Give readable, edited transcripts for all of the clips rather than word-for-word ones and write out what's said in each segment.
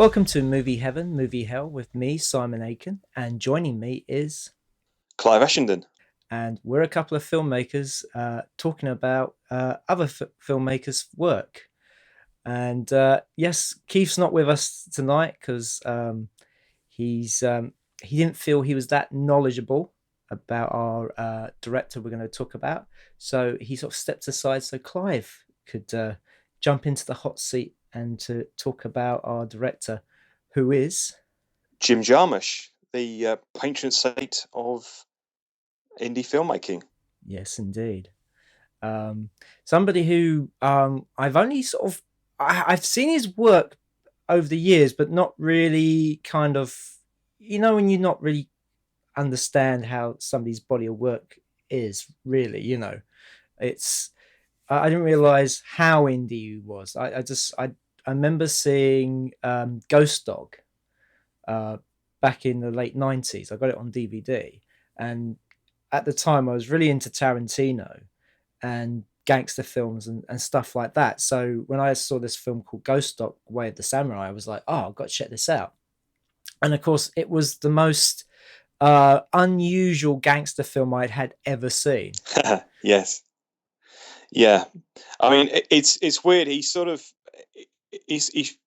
Welcome to Movie Heaven, Movie Hell with me, Simon Aitken, and joining me is, Clive Ashenden. and we're a couple of filmmakers talking about other filmmakers' work. And yes, Keith's not with us tonight because he's he didn't feel he was that knowledgeable about our director we're going to talk about, so he sort of stepped aside so Clive could jump into the hot seat and to talk about our director, who is. Jim Jarmusch, the patron saint of indie filmmaking. Yes, indeed. Um, Somebody who I've only sort of I've seen his work over the years, but not really kind of, when you not really understand how somebody's body of work is really, it's I didn't realize how indie he was. I remember seeing Ghost Dog uh, back in the late 90s. I got it on DVD, and at the time I was really into Tarantino and gangster films and stuff like that. So when I saw this film called Ghost Dog Way of the Samurai, I was like, oh, I've got to check this out. And of course, it was the most unusual gangster film I'd had ever seen. Yes, yeah. I mean, it's weird. He's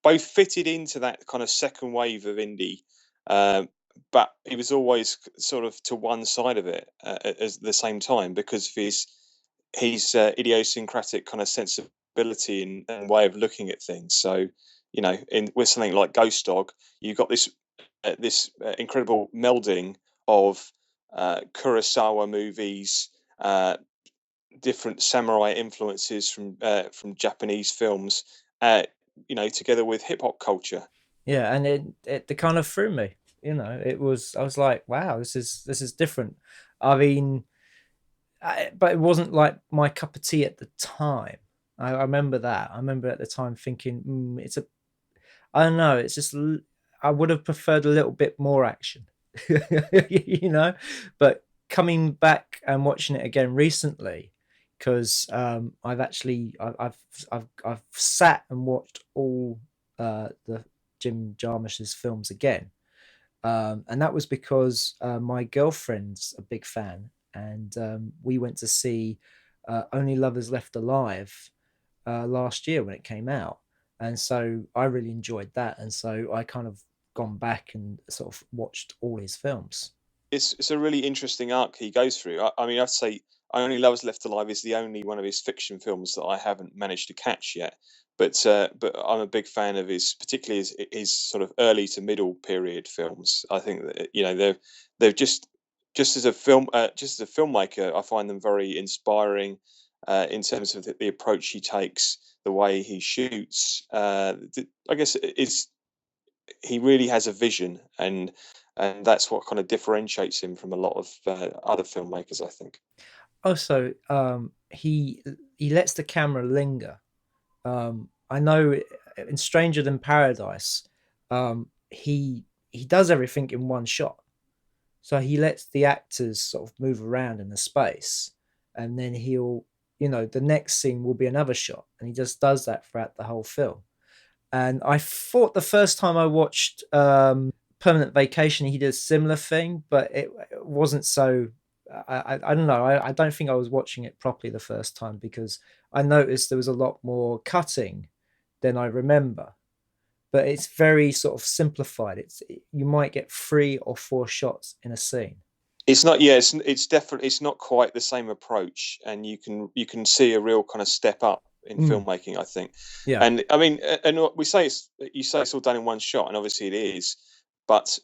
both fitted into that kind of second wave of indie, um, but he was always sort of to one side of it at the same time because of his idiosyncratic kind of sensibility and way of looking at things. So, with something like Ghost Dog, you've got this incredible melding of Kurosawa movies, different samurai influences from Japanese films, uh, together with hip hop culture. Yeah, and it kind of threw me. I was like, wow, this is different. I mean, but it wasn't like my cup of tea at the time. I remember that. I remember at the time thinking, I don't know. I would have preferred a little bit more action, you know. But coming back and watching it again recently, because I've sat and watched all the Jim Jarmusch's films again, and that was because my girlfriend's a big fan, and we went to see Only Lovers Left Alive last year when it came out, and so I really enjoyed that, and so I kind of gone back and sort of watched all his films. It's a really interesting arc he goes through. I mean, I'd say Only Lovers Left Alive is the only one of his fiction films that I haven't managed to catch yet. But I'm a big fan of particularly his sort of early to middle period films. I think that they're just as a just as a filmmaker, I find them very inspiring in terms of the approach he takes, the way he shoots. I guess is he really has a vision, and that's what kind of differentiates him from a lot of other filmmakers, I think. Also, he lets the camera linger. I know in Stranger Than Paradise, he does everything in one shot. So he lets the actors sort of move around in the space, and then the next scene will be another shot, and he just does that throughout the whole film. And I thought the first time I watched Permanent Vacation, he did a similar thing, but it wasn't so. I don't know. I don't think I was watching it properly the first time because I noticed there was a lot more cutting than I remember. But it's very sort of simplified. You might get 3 or 4 shots in a scene. It's not, yeah, it's definitely it's not quite the same approach, and you can see a real kind of step up in Mm, filmmaking, I think. yeah. And I mean, and what we say you say it's all done in one shot, and obviously it is, but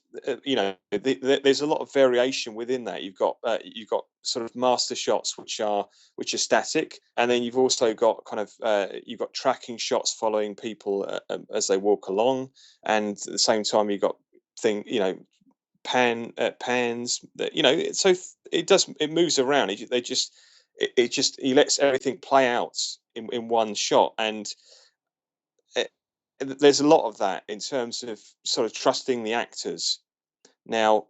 there's a lot of variation within that. You've got sort of master shots which are static, and then you've also got kind of you've got tracking shots following people as they walk along, and at the same time you've got thing you know pans that so it moves around. It just he lets everything play out in one shot, and it, there's a lot of that in terms of sort of trusting the actors. Now,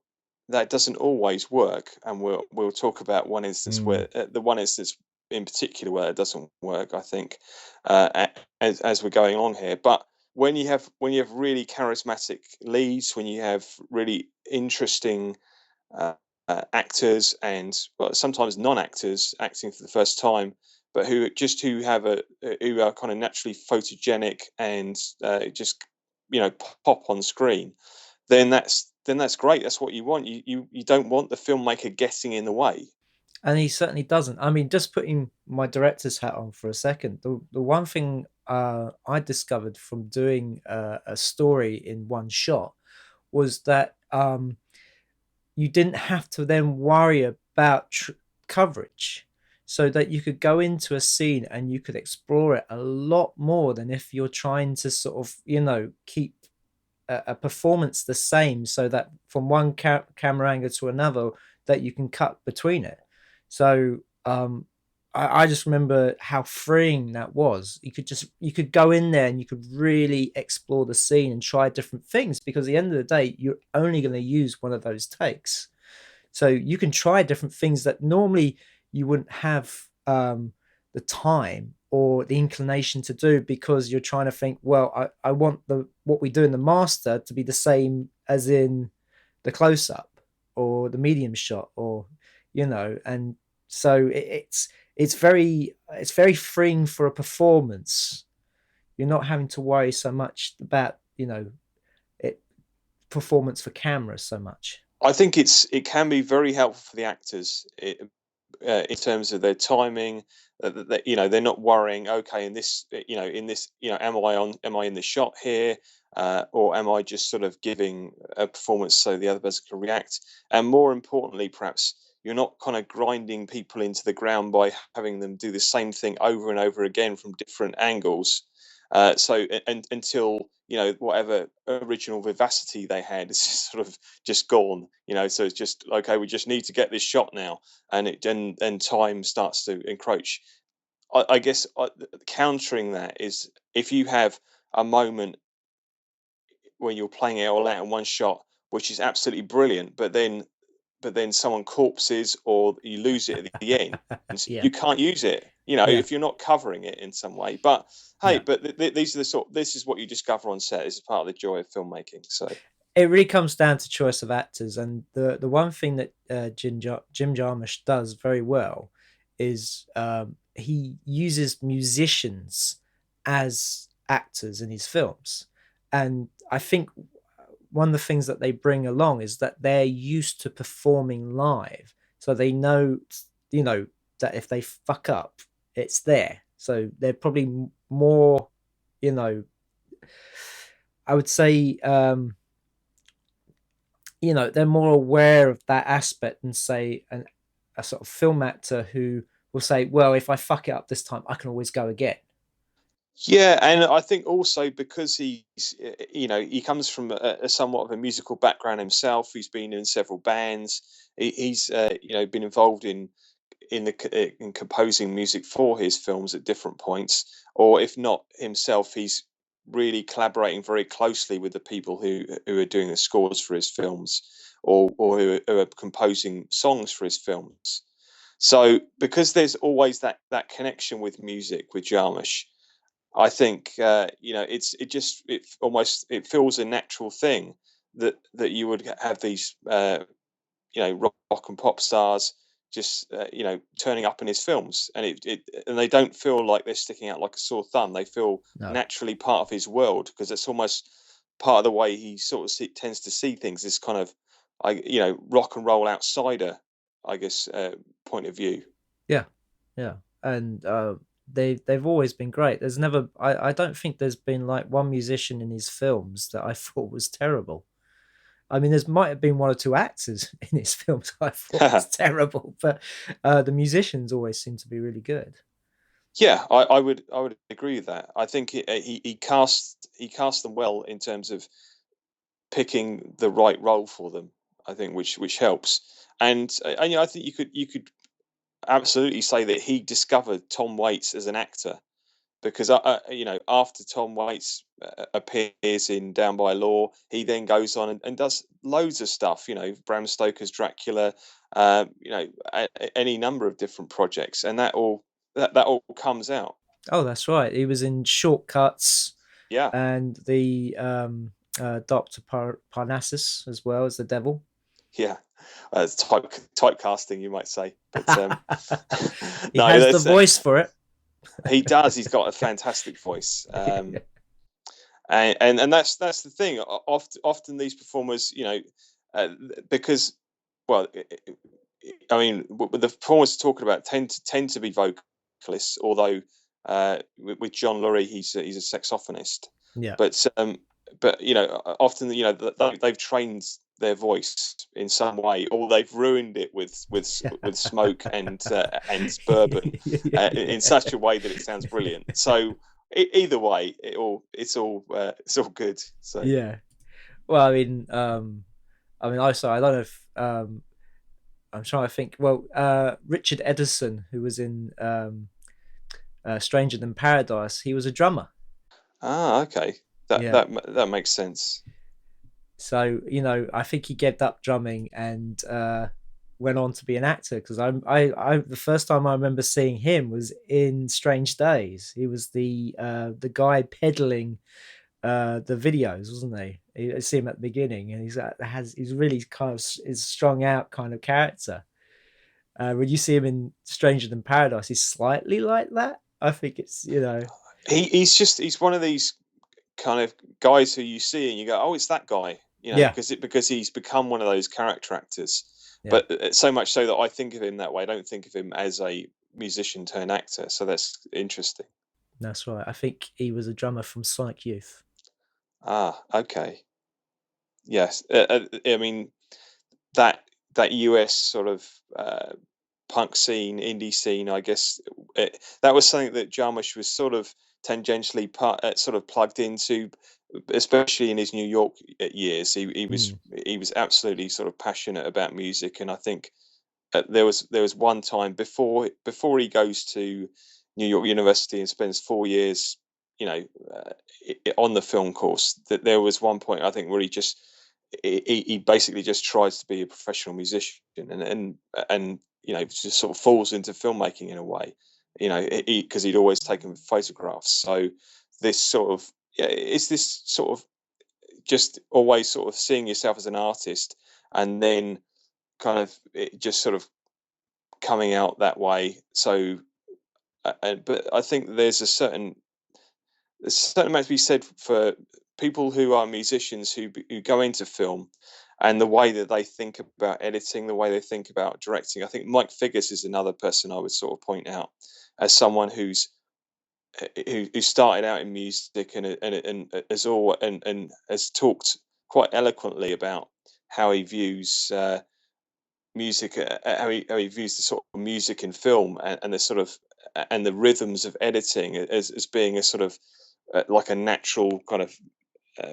that doesn't always work, and we'll talk about one instance Mm. where the one instance in particular where it doesn't work, I think, as we're going on here. But when you have really charismatic leads, when you have really interesting uh, actors and, well, sometimes non-actors acting for the first time, but who have who are kind of naturally photogenic and just pop on screen, then that's great. That's what you want. You don't want the filmmaker getting in the way. And he certainly doesn't. I mean, just putting my director's hat on for a second, the one thing I discovered from doing a story in one shot was that you didn't have to then worry about coverage, so that you could go into a scene and you could explore it a lot more than if you're trying to sort of, keep a performance the same, so that from one camera angle to another, that you can cut between it. So I just remember how freeing that was. You could go in there and you could really explore the scene and try different things, because at the end of the day, you're only going to use one of those takes. So you can try different things that normally you wouldn't have the time or the inclination to do, because you're trying to think, well, I want the what we do in the master to be the same as in the close up or the medium shot, or and so it's very freeing for a performance. You're not having to worry so much about it performance for camera so much. I think it can be very helpful for the actors, in terms of their timing. That, they're not worrying. Okay, am I in the shot here, or am I just sort of giving a performance so the other person can react? And more importantly, perhaps you're not kind of grinding people into the ground by having them do the same thing over and over again from different angles. And until whatever original vivacity they had is sort of just gone. So it's just, okay, we just need to get this shot now, and time starts to encroach. I guess countering that is, if you have a moment when you're playing it all out in one shot, which is absolutely brilliant, but then someone corpses or you lose it at the end, Yeah, you can't use it. yeah, If you're not covering it in some way. But hey, yeah. but these are this is what you discover on set. This is part of the joy of filmmaking. So It really comes down to choice of actors, and the one thing that Jim Jarmusch does very well is he uses musicians as actors in his films, and I think one of the things that they bring along is that they're used to performing live, so they know, you know that if they fuck up, it's there. So they're probably more, you know, I would say. They're more aware of that aspect than, say, a sort of film actor who will say, well, if I fuck it up this time, I can always go again. yeah, and I think also because he comes from a somewhat of a musical background himself. He's been in several bands. He's been involved in composing music for his films at different points, or if not himself, he's really collaborating very closely with the people who are doing the scores for his films, or who are composing songs for his films. So because there's always that connection with music with Jarmusch, I think it feels a natural thing that you would have these rock and pop stars just turning up in his films, and they don't feel like they're sticking out like a sore thumb. They feel No. naturally part of his world, because it's almost part of the way he sort of tends to see things. This kind of rock and roll outsider, I guess, point of view. Yeah, yeah, and they've always been great. There's never I don't think there's been like one musician in his films that I thought was terrible. I mean, there might have been one or two actors in his films I thought was terrible, but the musicians always seem to be really good. Yeah, I would agree with that. I think he cast them well in terms of picking the right role for them. I think which helps, and I think you could absolutely say that he discovered Tom Waits as an actor, because after Tom Waits appears in Down by Law, he then goes on and does loads of stuff. Bram Stoker's Dracula, any number of different projects, and that all comes out. Oh, that's right. He was in Shortcuts. Yeah, and the Doctor Parnassus as well as the devil. yeah. It's typecasting, you might say, but He no, has the that's voice for it. he does. He's got a fantastic voice. And that's the thing. Often these performers, uh, because, well, I mean, the performers talking about tend to be vocalists, although with John Lurie, he's a saxophonist. Yeah. But but often they've trained their voice in some way, or they've ruined it with smoke and bourbon in such a way that it sounds brilliant. So either way, it's all good. So Yeah. Well, I mean, also, I don't know if I'm trying to think. Well, Richard Edison, who was in Stranger Than Paradise, he was a drummer. okay, Yeah. that makes sense. So I think he gave up drumming and went on to be an actor. Because the first time I remember seeing him was in Strange Days. He was the guy peddling the videos, wasn't he? You see him at the beginning, and he's really kind of is strung out kind of character. When you see him in Stranger Than Paradise, he's slightly like that. I think it's He's one of these kind of guys who you see and you go, oh, it's that guy, yeah, because he's become one of those character actors. yeah, But so much so that I think of him that way. I don't think of him as a musician turned actor. So that's interesting. that's right. I think he was a drummer from Sonic Youth. Ah, okay. Yes. I mean, that that US sort of punk scene, indie scene, I guess that was something that Jarmusch was sort of tangentially sort of plugged into, especially in his New York years. Mm, He was absolutely sort of passionate about music, and I think there was one time before he goes to New York University and spends 4 years, you know, uh, on the film course. That there was one point I think where he basically just tries to be a professional musician and just sort of falls into filmmaking in a way, because he'd always taken photographs. So this sort of yeah, it's this sort of just always sort of seeing yourself as an artist and then kind of it just sort of coming out that way. So, but I think there's a certain amount to be said for people who are musicians who go into film and the way that they think about editing, the way they think about directing. I think Mike Figgis is another person I would sort of point out as someone who started out in music and has all and has talked quite eloquently about how he views music, how he views the sort of music in film and the sort of and the rhythms of editing as being a sort of like a natural kind of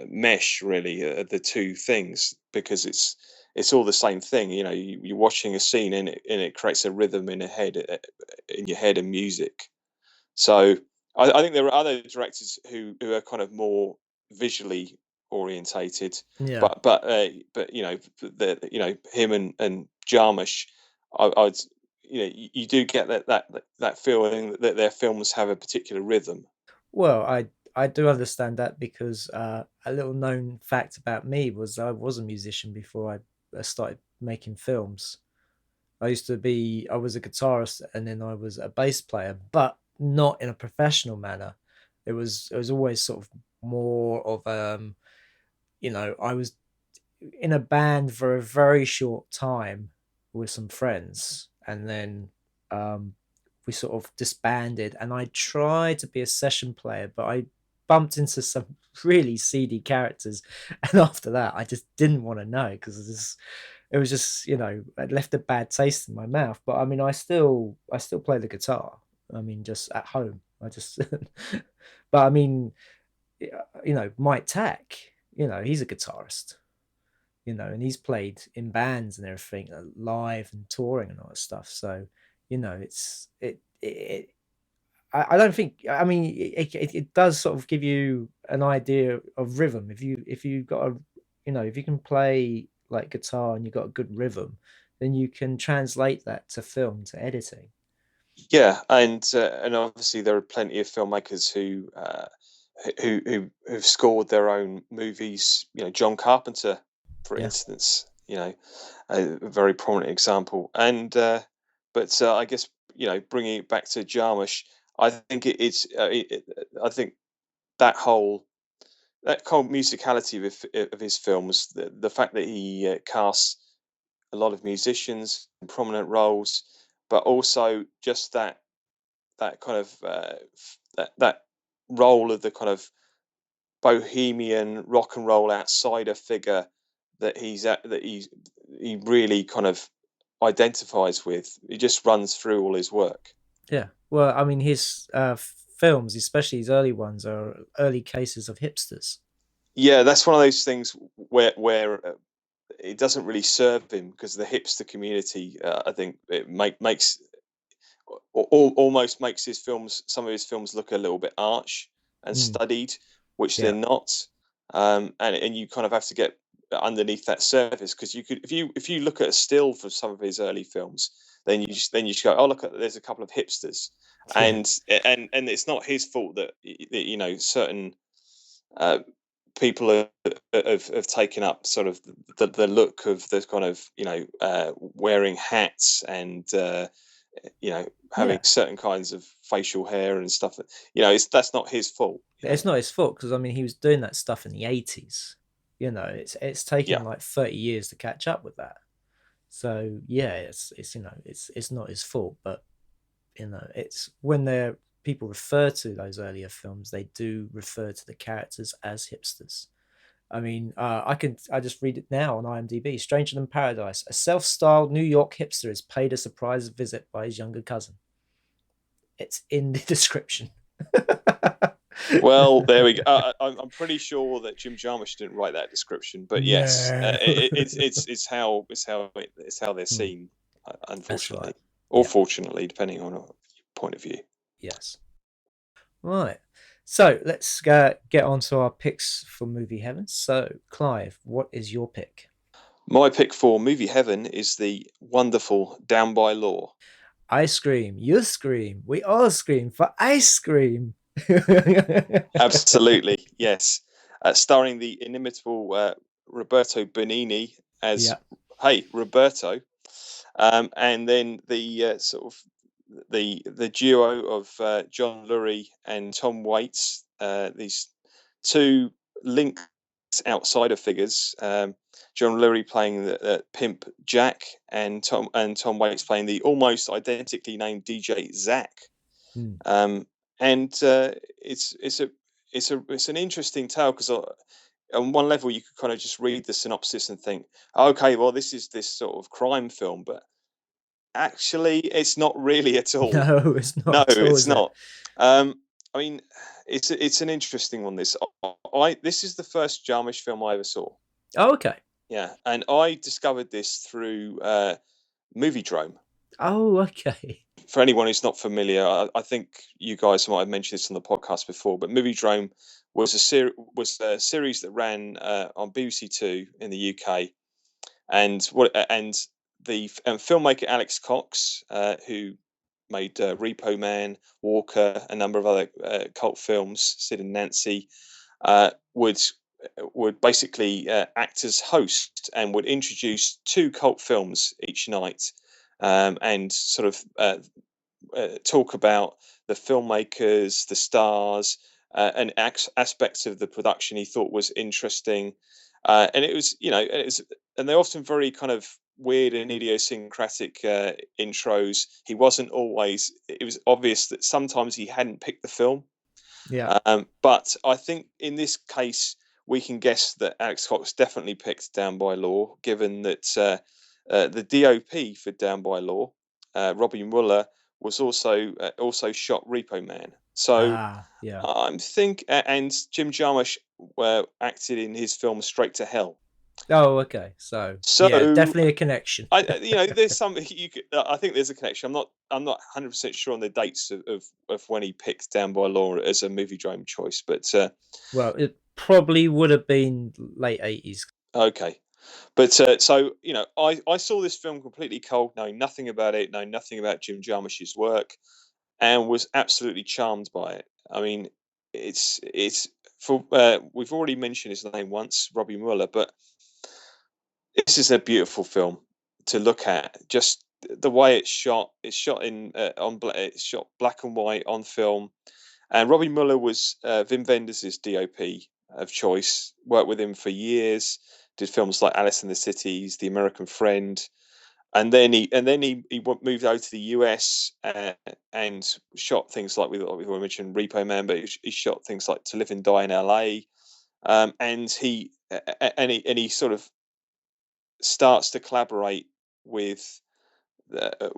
mesh, really, the two things, because it's all the same thing. You're watching a scene and it creates a rhythm in your head and music. So I think there are other directors who are kind of more visually orientated, yeah. but him and Jarmusch, I'd you do get that feeling that their films have a particular rhythm. Well, I do understand that because a little known fact about me was I was a musician before I started making films. I was a guitarist and then I was a bass player, but not in a professional manner. It was always sort of more of I was in a band for a very short time with some friends, and then um, we sort of disbanded. And I tried to be a session player, but I bumped into some really seedy characters, and after that, I just didn't want to know because it was just it left a bad taste in my mouth. But I mean, I still play the guitar. I mean, just at home. I just, but I mean, Mike Tack, he's a guitarist, and he's played in bands and everything, live and touring and all that stuff. So, it's it I don't think. I mean, it does sort of give you an idea of rhythm. If you got a, if you can play like guitar and you've got a good rhythm, then you can translate that to film to editing. Yeah, and obviously there are plenty of filmmakers who've scored their own movies. John Carpenter, for Yeah. instance. A very prominent example. And but I guess bringing it back to Jarmusch, I think I think that whole musicality of his films, the fact that he casts a lot of musicians in prominent roles, but also just that kind of that role of the kind of bohemian rock and roll outsider figure he really kind of identifies with. It just runs through all his work. Yeah. Well, I mean, his films, especially his early ones, are early cases of hipsters. Yeah, that's one of those things where it doesn't really serve him, because the hipster community, I think, it makes almost makes some of his films look a little bit arch and Mm, studied, which they're yeah. not. And you kind of have to get underneath that surface, because if you look at a still for some of his early films, then you just go, oh, look, there's a couple of hipsters. Yeah. And it's not his fault that certain uh, people have taken up sort of the look of the kind of wearing hats and having Yeah. certain kinds of facial hair and stuff. That's not his fault. It's not his fault because I mean he was doing that stuff in the 80s. It's taken Yeah, like 30 years to catch up with that. So yeah, it's it's not his fault, but it's when they're people refer to those earlier films, they do refer to the characters as hipsters. I mean, I just read it now on IMDb. Stranger Than Paradise, a self-styled New York hipster is paid a surprise visit by his younger cousin. It's in the description. well, there we go. I'm pretty sure that Jim Jarmusch didn't write that description, but yes, No. it's how they're Hmm, seen, that's right. unfortunately, or Yeah. fortunately, depending on your point of view. Yes. Right. So let's get on to our picks for movie heaven. So, Clive, what is your pick? My pick for movie heaven is the wonderful Down by Law. I scream, you scream, we all scream for ice cream. Absolutely, yes. Starring the inimitable Roberto Benigni as, Yeah. hey, Roberto, and then the sort of the duo of John Lurie and Tom Waits. These two linked outsider figures. John Lurie playing the pimp Jack, and Tom Waits playing the almost identically named DJ Zach. Mm. Um, and it's an interesting tale, because on one level you could kind of just read the synopsis and think, okay, well, this is this sort of crime film, but actually it's not really at all. No, it's No, not at all, it's is it? not. I mean, it's an interesting one. This is the first Jarmusch film I ever saw. Oh, okay. Yeah, and I discovered this through Movie Drome. Oh, okay. For anyone who's not familiar, I think you guys might have mentioned this on the podcast before, but Movie Drome was a series that ran on BBC Two in the UK, and the filmmaker Alex Cox, who made Repo Man, Walker, a number of other cult films, Sid and Nancy, uh, would would basically act as host and would introduce two cult films each night, and sort of talk about the filmmakers, the stars, and aspects of the production he thought was interesting. And it was, and they're often very kind of weird and idiosyncratic intros. He wasn't always. It was obvious that sometimes he hadn't picked the film. Yeah. But I think in this case, we can guess that Alex Cox definitely picked Down by Law, given that the DOP for Down by Law, Robbie Mueller, was also shot Repo Man. So Ah, yeah. and Jim Jarmusch acted in his film Straight to Hell. Oh, okay. So, yeah, So definitely a connection. there's some you could, I think there's a connection. I'm not 100% sure on the dates of when he picked Down by Law as a movie drone choice, but Well, it probably would have been late 80s. okay. But so I saw this film completely cold, knowing nothing about it, knowing nothing about Jim Jarmusch's work, and was absolutely charmed by it. I mean, it's for we've already mentioned his name once, Robbie Mueller, but this is a beautiful film to look at. Just the way it's shot. It's shot in it's shot black and white on film. And Robbie Mueller was Wim Wenders' DOP of choice. Worked with him for years. Did films like Alice in the Cities, The American Friend, and then he moved over to the US and shot things like we already mentioned Repo Man, but he shot things like To Live and Die in LA. And he sort of starts to collaborate with uh,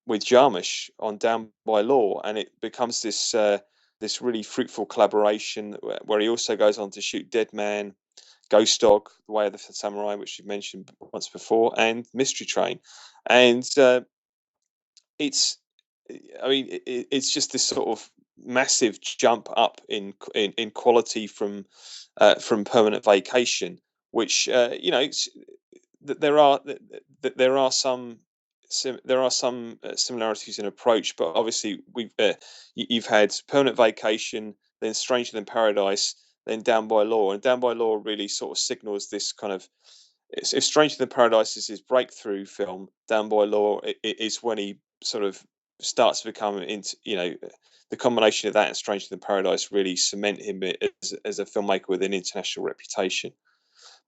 with Jarmusch on Down by Law, and it becomes this really fruitful collaboration where he also goes on to shoot Dead Man, Ghost Dog, The Way of the Samurai, which you mentioned once before, and Mystery Train, and it's I mean it's just this sort of massive jump up in quality from Permanent Vacation, which there are there are some similarities in approach, but obviously you've had Permanent Vacation, then Stranger Than Paradise, then Down by Law, and Down by Law really sort of signals this kind of. If Stranger Than Paradise is his breakthrough film, Down by Law is when he sort of starts to become into the combination of that and Stranger Than Paradise really cement him as a filmmaker with an international reputation.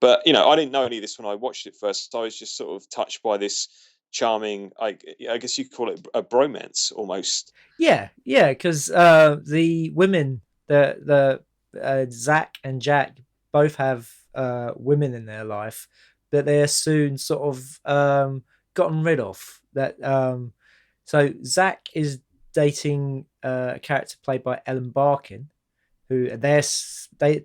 But I didn't know any of this when I watched it first. So I was just sort of touched by this charming, I guess you could call it a bromance almost. Yeah, yeah, because the women, the Zach and Jack, both have women in their life that they're soon sort of gotten rid of. That so Zach is dating a character played by Ellen Barkin, who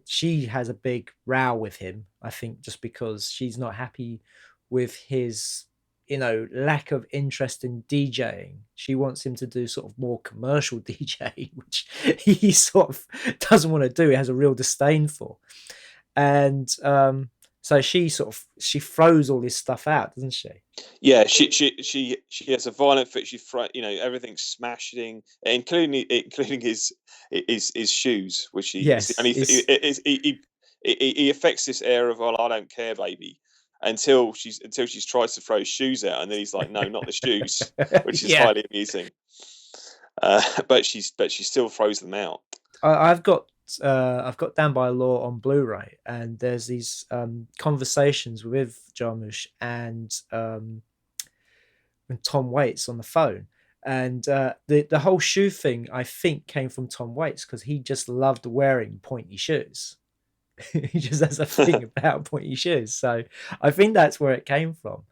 she has a big row with him. I think just because she's not happy with his lack of interest in DJing. She wants him to do sort of more commercial DJing, which he sort of doesn't want to do. He has a real disdain for, and so she throws all this stuff out, doesn't she? Yeah, she has a violent fit. Everything's smashing, including his shoes, which is the Yes, only thing. it's He affects this air of, well, I don't care, baby, until she tries to throw his shoes out, and then he's like, no, not the shoes, which is yeah. highly amusing. But she still throws them out. I've got Down by Law on Blu-ray, and there's these conversations with Jarmusch and Tom Waits on the phone, and the whole shoe thing I think came from Tom Waits because he just loved wearing pointy shoes. He just has a thing about pointy shoes, so I think that's where it came from.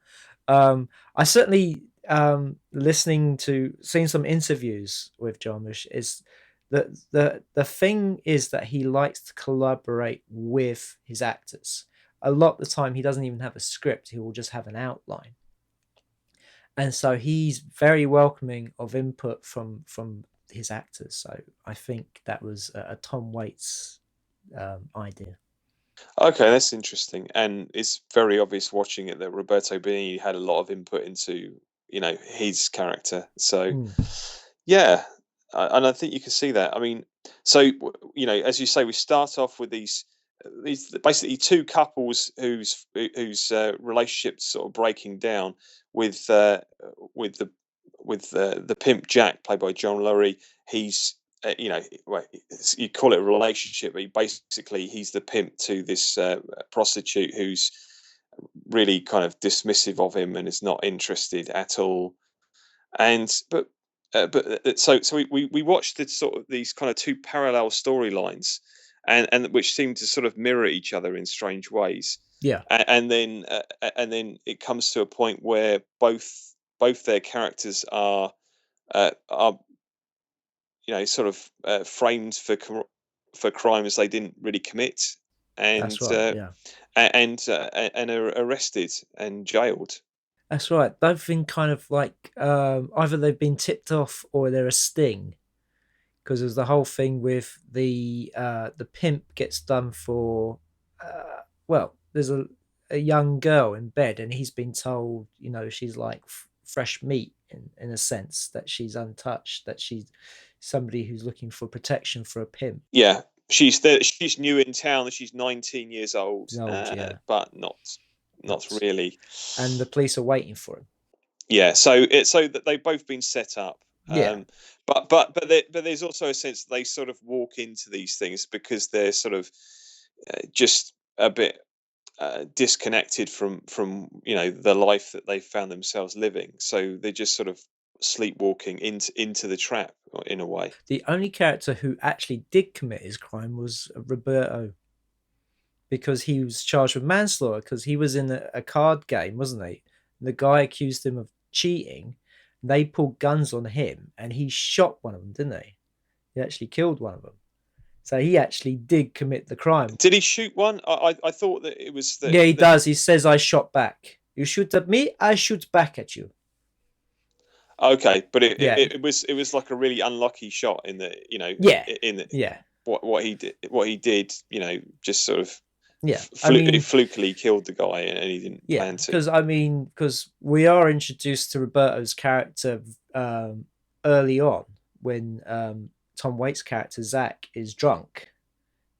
I certainly listening to seeing some interviews with Jarmusch is that the thing is that he likes to collaborate with his actors. A lot of the time, he doesn't even have a script; he will just have an outline, and so he's very welcoming of input from his actors. So I think that was a Tom Waits idea. Okay, that's interesting, and it's very obvious watching it that Roberto Benigni had a lot of input into his character. So, Mm, yeah, and I think you can see that. I mean, so as you say, we start off with these basically two couples whose relationship sort of breaking down with with the with the pimp Jack, played by John Lurie. He's well, you call it a relationship, but he's the pimp to this prostitute who's really kind of dismissive of him and is not interested at all. And so we watched these kind of two parallel storylines, and which seem to sort of mirror each other in strange ways. yeah, And then it comes to a point where both their characters are sort of framed for crimes they didn't really commit, and that's right. Yeah. and are arrested and jailed. That's right. They've been kind of like either they've been tipped off or they're a sting because there's the whole thing with the pimp gets done for well, there's a young girl in bed and he's been told she's like fresh meat in a sense, that she's untouched, that she's somebody who's looking for protection for a pimp. Yeah, she's new in town. She's 19 years old, Old, yeah, but not not, really. and the police are waiting for him. Yeah, so that they've both been set up. Yeah, But there's also a sense that they sort of walk into these things because they're sort of just a bit disconnected from the life that they found themselves living. So they're just sort of sleepwalking into the trap in a way. the only character who actually did commit his crime was Roberto, because he was charged with manslaughter because he was in a card game, wasn't he? And the guy accused him of cheating. They pulled guns on him, and he shot one of them, didn't he? He actually killed one of them. So he actually did commit the crime. Did he shoot one? I thought that it was Yeah, he that. does. He says, "I shot back. You shoot at me, I shoot back at you." Okay, but Yeah, it was like a really unlucky shot in the yeah, in the, yeah, what he did just sort of yeah. I mean, flukily killed the guy, and he didn't yeah, plan to. because we are introduced to Roberto's character early on when Tom Waits' character Zach is drunk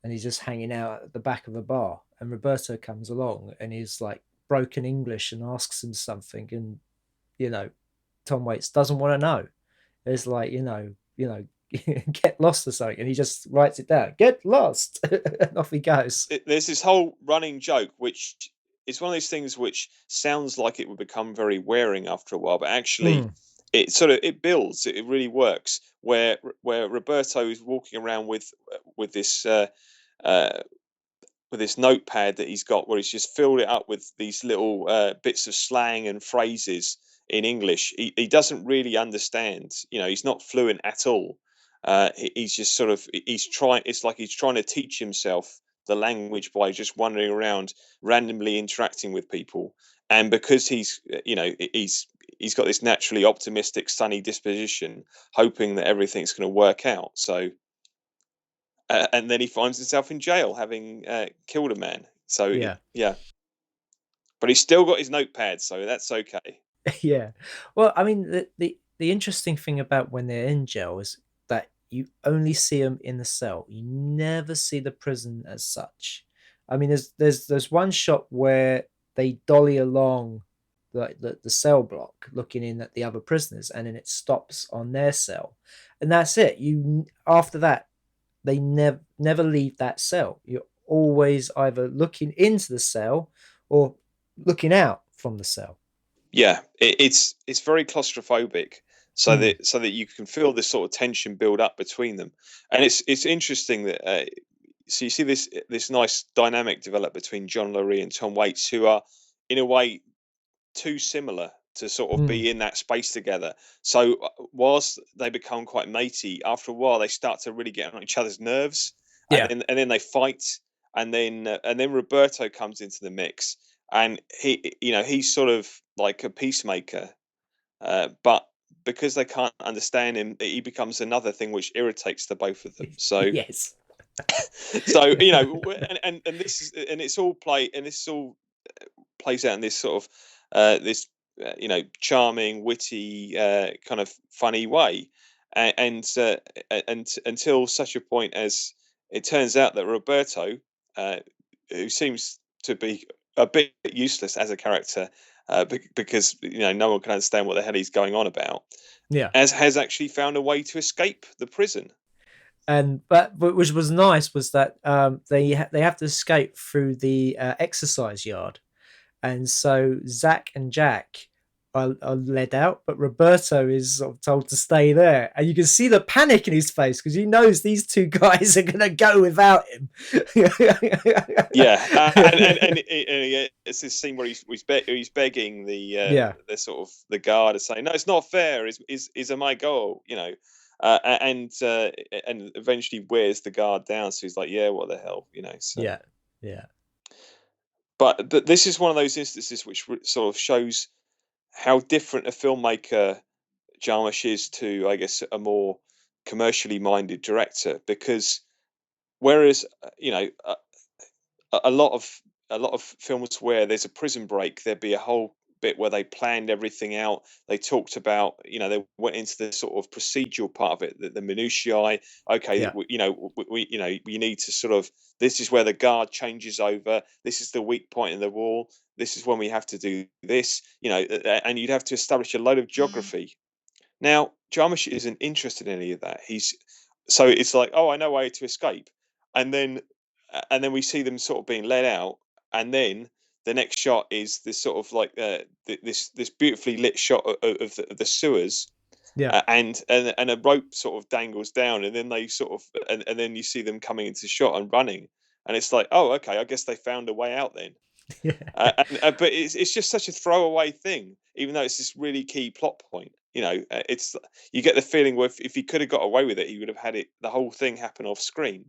and he's just hanging out at the back of a bar, and Roberto comes along and he's like broken English and asks him something, and you know Tom Waits doesn't want to know. It's like get lost or something, and he just writes it down. Get lost, and off he goes. There's this whole running joke, which is one of those things which sounds like it would become very wearing after a while, but actually, Mm, it builds. It really works. Where Roberto is walking around with this. Uh, with this notepad that he's got, where he's just filled it up with these little bits of slang and phrases in English. He doesn't really understand. He's not fluent at all. He's just sort of he's trying. It's like he's trying to teach himself the language by just wandering around, randomly interacting with people. And because he's got this naturally optimistic, sunny disposition, hoping that everything's going to work out. So and then he finds himself in jail having killed a man. So yeah. yeah, but he's still got his notepad, so that's okay. Yeah. Well, I mean, the interesting thing about when they're in jail is that you only see them in the cell. You never see the prison as such. I mean, there's one shot where they dolly along the cell block, looking in at the other prisoners, and then it stops on their cell, and that's it. You after that, they never leave that cell. You're always either looking into the cell or looking out from the cell. Yeah, it's very claustrophobic, Mm. so that you can feel this sort of tension build up between them, and it's interesting that so you see this nice dynamic develop between John Lurie and Tom Waits, who are in a way too similar to sort of Mm. be in that space together. So whilst they become quite matey, after a while they start to really get on each other's nerves, Yeah. and then they fight, and then Roberto comes into the mix, and he's sort of like a peacemaker, but because they can't understand him, he becomes another thing which irritates the both of them. So Yes. so and this is and it's all play and this all plays out in this sort of this charming, witty, kind of funny way, and until such a point as it turns out that Roberto, uh, who seems to be a bit useless as a character, because no one can understand what the hell he's going on about, Yeah. as has actually found a way to escape the prison. And but which was nice was that they have to escape through the exercise yard, and so Zach and Jack are led out, but Roberto is sort of told to stay there, and you can see the panic in his face because he knows these two guys are going to go without him. Yeah, it's this scene where he's begging Yeah, the sort of the guard to say, "No, it's not fair. Is a my goal?" And eventually wears the guard down. So he's like, "Yeah, what the hell?" So, yeah, yeah, but this is one of those instances which sort of shows how different a filmmaker Jarmusch is to, I guess, a more commercially minded director, because whereas a lot of films where there's a prison break, there'd be a whole bit where they planned everything out. They talked about, they went into the sort of procedural part of it, the minutiae. Okay, Yeah. you need to sort of, this is where the guard changes over. This is the weak point in the wall. This is when we have to do this, and you'd have to establish a load of geography. Now, Jarmusch isn't interested in any of that. So it's like, oh, I know a way to escape, and then we see them sort of being let out, and then the next shot is this sort of like this beautifully lit shot of the sewers, Yeah. and a rope sort of dangles down, and then they sort of and then you see them coming into shot and running, and it's like, oh, okay, I guess they found a way out then. Yeah. But it's just such a throwaway thing, even though it's this really key plot point. It's, you get the feeling where if he could have got away with it, he would have had the whole thing happen off screen.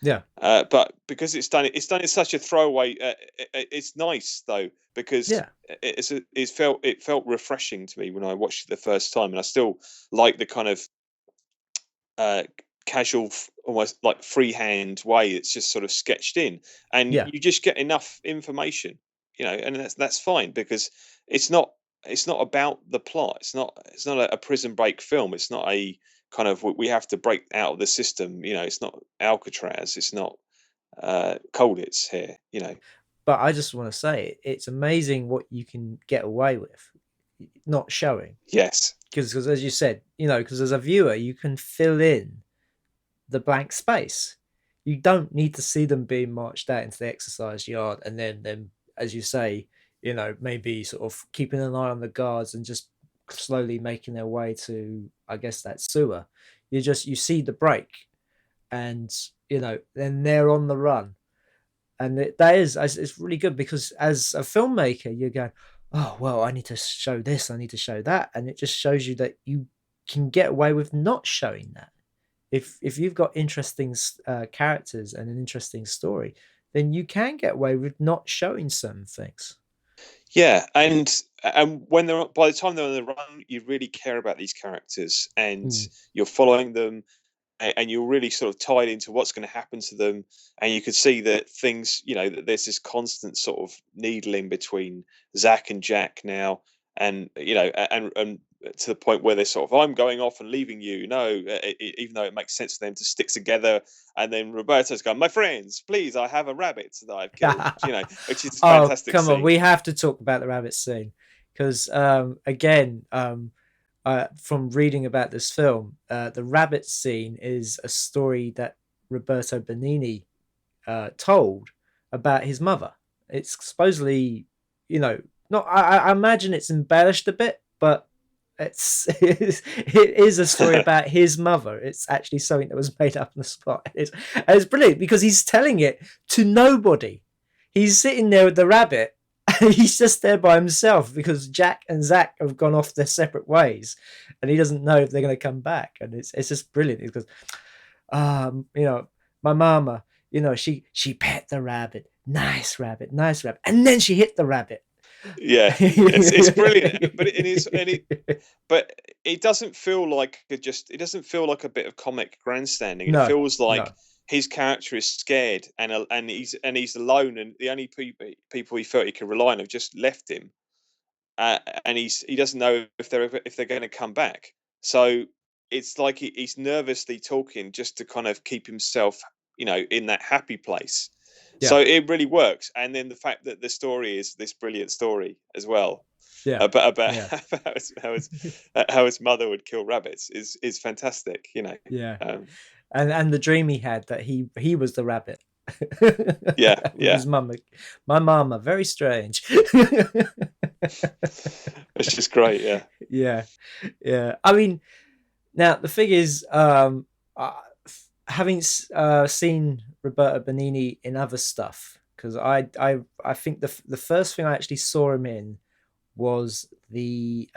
Yeah. But because it's done in such a throwaway. It's nice though, because Yeah. it felt refreshing to me when I watched it the first time, and I still like the kind of uh, casual, almost like freehand way it's just sort of sketched in, and Yeah. you just get enough information, and that's fine, because it's not it's not about the plot. It's not a prison break film. It's not a kind of, we have to break out of the system. It's not Alcatraz. It's not Colditz here. But I just want to say it's amazing what you can get away with not showing. Yes. Because as you said, because as a viewer, you can fill in the blank space. You don't need to see them being marched out into the exercise yard and then as you say, maybe sort of keeping an eye on the guards and just slowly making their way to, I guess, that sewer. You see the break, and then they're on the run, and that is, it's really good, because as a filmmaker you're going, oh well, I need to show this, I need to show that, and it just shows you that you can get away with not showing that. If you've got interesting characters and an interesting story, then you can get away with not showing certain things. Yeah, and when by the time they're on the run, you really care about these characters, and Mm, you're following them, and you're really sort of tied into what's going to happen to them, and you can see that things, that there's this constant sort of needling between Zach and Jack now, and and to the point where they're sort of, I'm going off and leaving you. No, even though it makes sense for them to stick together, and then Roberto's going, my friends, please, I have a rabbit that I've killed, which is a oh fantastic come on, scene. we have to talk about the rabbit scene, because again, from reading about this film, the rabbit scene is a story that Roberto Benigni told about his mother. It's supposedly, not. I imagine it's embellished a bit, but it is a story about his mother. It's actually something that was made up on the spot. It's brilliant because he's telling it to nobody. He's sitting there with the rabbit. And he's just there by himself because Jack and Zach have gone off their separate ways, and he doesn't know if they're going to come back. And it's just brilliant because, you know, my mama, she pet the rabbit, nice rabbit, and then she hit the rabbit. Yeah, it's brilliant, but it is, but it doesn't feel like it doesn't feel like a bit of comic grandstanding. It No, feels like no, his character is scared, and he's alone, and the only people he felt he could rely on have just left him, and he doesn't know if they're going to come back. So it's like he's nervously talking just to kind of keep himself, in that happy place. yeah, So it really works, and then the fact that the story is this brilliant story as well, yeah, about yeah, how his mother would kill rabbits is fantastic. yeah. Um, And the dream he had that he was the rabbit yeah, with yeah, his mama. My mama, very strange. it's just great. Yeah, Yeah, yeah. I mean, now the thing is, uh, having seen Roberto Benigni in other stuff, because I think the first thing I actually saw him in was the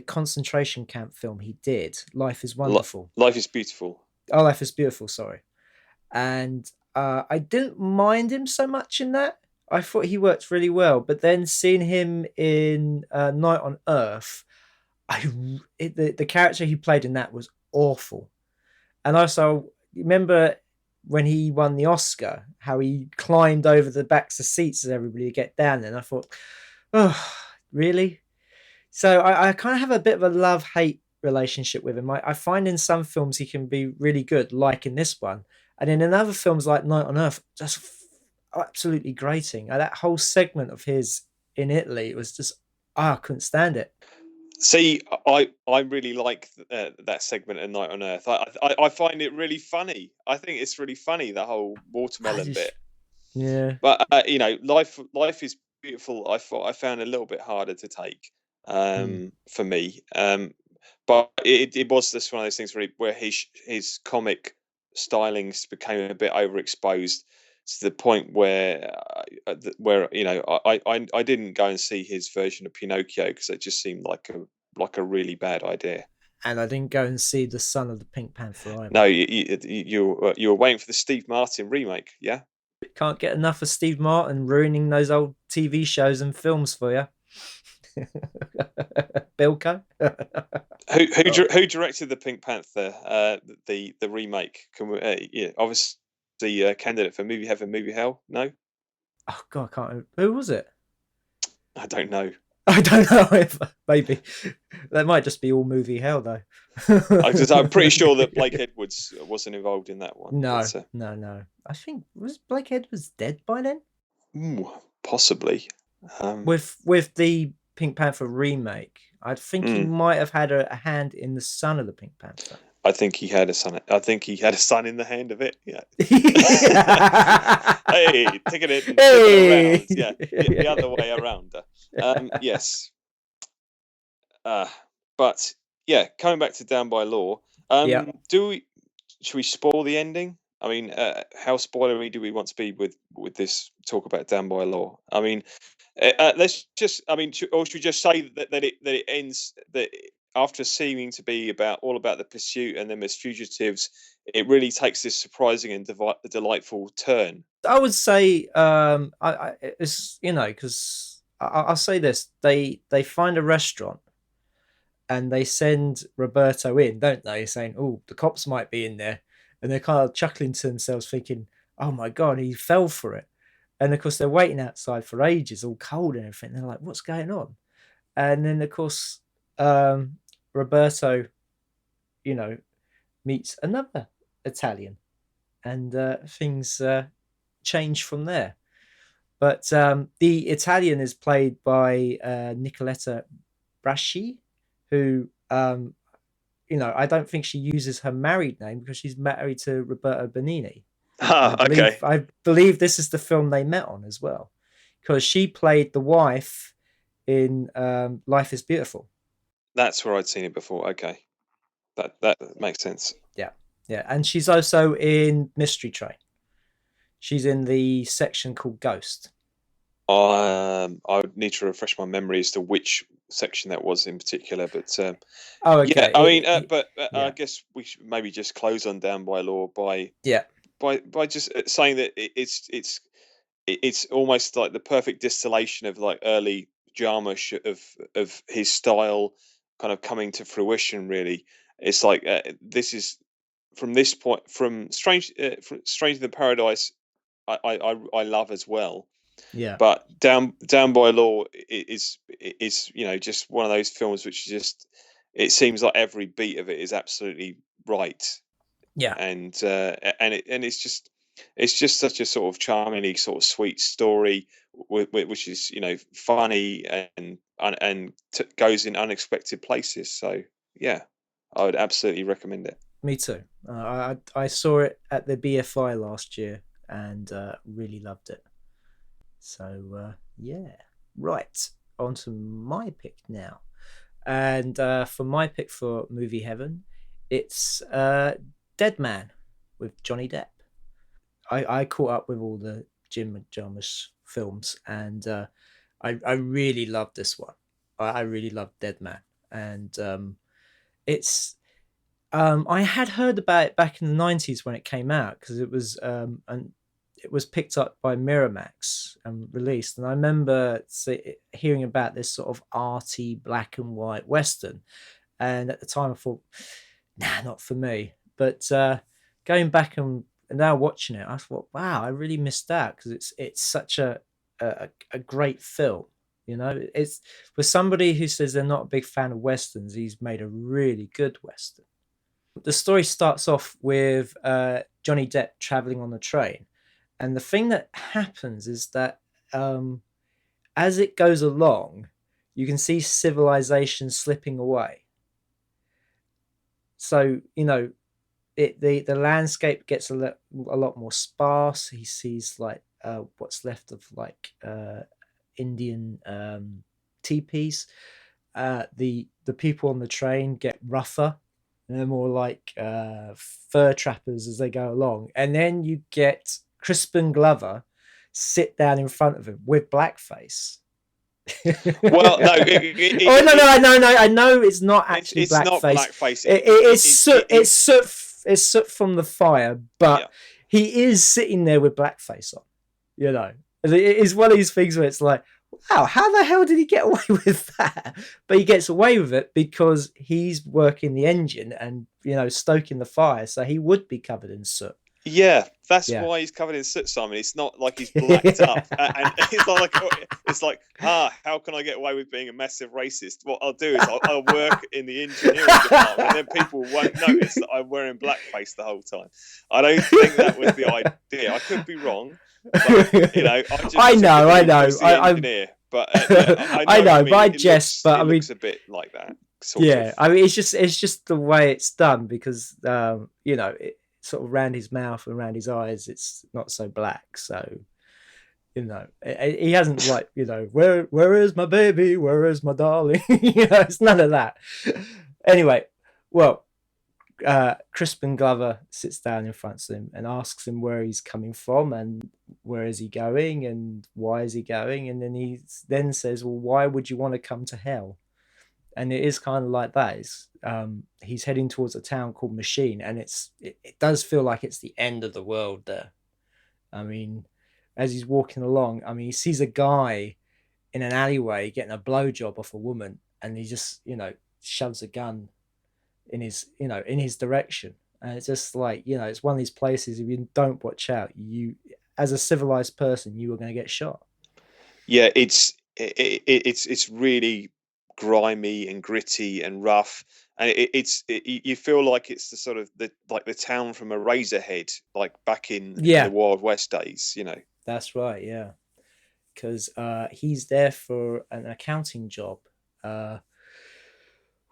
concentration camp film he did, Life is Wonderful. life is beautiful. Oh, Life is Beautiful. Sorry, and I didn't mind him so much in that. I thought he worked really well, but then seeing him in Night on Earth, the character he played in that was awful. And also, remember when he won the Oscar, how he climbed over the backs of seats as everybody would get down there. And I thought, Oh, really? So I kind of have a bit of a love hate relationship with him. I find in some films he can be really good, like in this one, and in other films like Night on Earth, just absolutely grating. And that whole segment of his in Italy, it was just I couldn't stand it. See, I really like that segment of Night on Earth. I find it really funny. I think it's really funny, the whole I watermelon just bit. yeah. But life is beautiful. I found a little bit harder to take, Mm. for me. But it was just one of those things where his comic stylings became a bit overexposed to the point where I didn't go and see his version of Pinocchio because it just seemed like a really bad idea. And I didn't go and see The Son of the Pink Panther No, either. you were waiting for the Steve Martin remake, yeah? Can't get enough of Steve Martin ruining those old TV shows and films for you. Bilko. Oh, Who directed the Pink Panther, the remake? Can we, yeah, obviously, candidate for movie heaven, movie hell. No, oh God, I can't remember. Who was it? I don't know. I don't know if maybe that might just be all movie hell though. I'm pretty sure that Blake Edwards wasn't involved in that one, but No, no, no. I think was Blake Edwards dead by then? ooh, possibly. Um, With the Pink Panther remake, I think he mm, might have had a hand in the Son of the Pink Panther. I think he had a son. I think he had a son in the hand of it. Yeah. Hey, taking it and flip it Hey. around. Yeah, the other way around. Yes. Uh, but yeah, coming back to Down by Law, Yeah. do we should we spoil the ending? I mean, how spoilery do we want to be with this talk about Down by Law? I mean, let's just, I mean, or should we just say that it ends that after seeming to be about all about the pursuit and them as fugitives, it really takes this surprising and delightful turn. I would say it's because I'll say this: they find a restaurant and they send Roberto in, don't they? Saying, "Oh, the cops might be in there," and they're kind of chuckling to themselves, thinking, "Oh my god, he fell for it." And of course, they're waiting outside for ages, all cold and everything. They're like, "What's going on?" And then, of course, um, Roberto, you know, meets another Italian, and things change from there. But the Italian is played by Nicoletta Braschi, who I don't think she uses her married name because she's married to Roberto Benigni. And I Ah, believe okay, I believe this is the film they met on as well, because she played the wife in Life is Beautiful. that's where I'd seen it before. Okay, that makes sense. Yeah, yeah, and she's also in Mystery Train. She's in the section called Ghost. I would need to refresh my memory as to which section that was in particular, but Oh, yeah, I okay. mean, but I Yeah, guess we should maybe just close on Down by Law yeah, by just saying that it's almost like the perfect distillation of like early Jarmusch of his style kind of coming to fruition. Really, it's like this is from this point from Strange in the Paradise. I love as well, yeah, but Down by Law is just one of those films which is just it seems like every beat of it is absolutely right, yeah, and it's just such a sort of charmingly sort of sweet story, which is funny and goes in unexpected places. So yeah, I would absolutely recommend it. me too. I saw it at the BFI last year and really loved it. So yeah, right on to my pick now. And for my pick for movie heaven, it's Dead Man with Johnny Depp. I caught up with all the Jim Jarmusch films, and I really loved this one. I really loved Dead Man, and it's I had heard about it back in the 90s when it came out because and it was picked up by Miramax and released. And I remember hearing about this sort of arty black and white western, and at the time I thought, nah, not for me. But going back and now watching it, I thought, wow, I really missed out because it's such a great film. You know, it's for somebody who says they're not a big fan of westerns, he's made a really good western. The story starts off with Johnny Depp traveling on the train, and the thing that happens is that as it goes along, you can see civilization slipping away. So you know, the landscape gets a lot more sparse. He sees like what's left of like Indian teepees. The people on the train get rougher. And they're more like fur trappers as they go along. And then you get Crispin Glover sit down in front of him with blackface. Well, no, Oh no, no, I know it's not actually it's not blackface. blackface. It's soot. It's soot. It's soot from the fire, but Yeah. he is sitting there with blackface on. You know, it's one of these things where it's like, wow, how the hell did he get away with that? But he gets away with it because he's working the engine and stoking the fire, so he would be covered in soot. Yeah, that's Yeah. why he's covered in soot, Simon. It's not like he's blacked up, and it's like, how can I get away with being a massive racist? What I'll do is I'll work in the engineering department, and then people won't notice that I'm wearing blackface the whole time. I don't think that was the idea. I could be wrong, but I know. engineer, but I know, but I jest. But I mean, looks a bit like that. Sort yeah, of. I mean, it's just the way it's done because it sort of around his mouth and around his eyes, it's not so black. So he hasn't like where is my baby? Where is my darling? It's none of that. Anyway, well, Crispin Glover sits down in front of him and asks him where he's coming from and where is he going and why is he going, and then he then says, well, why would you want to come to hell? And it is kind of like that. He's heading towards a town called Machine, and it does feel like it's the end of the world there. I mean, as he's walking along, I mean, he sees a guy in an alleyway getting a blowjob off a woman, and he just shoves a gun in his direction, and it's just like it's one of these places, if you don't watch out, you as a civilized person, you are going to get shot. Yeah, it's really grimy and gritty and rough, and you feel like it's the sort of the town from Eraserhead, like back in the Yeah, Wild West days. that's right. Yeah, because he's there for an accounting job uh,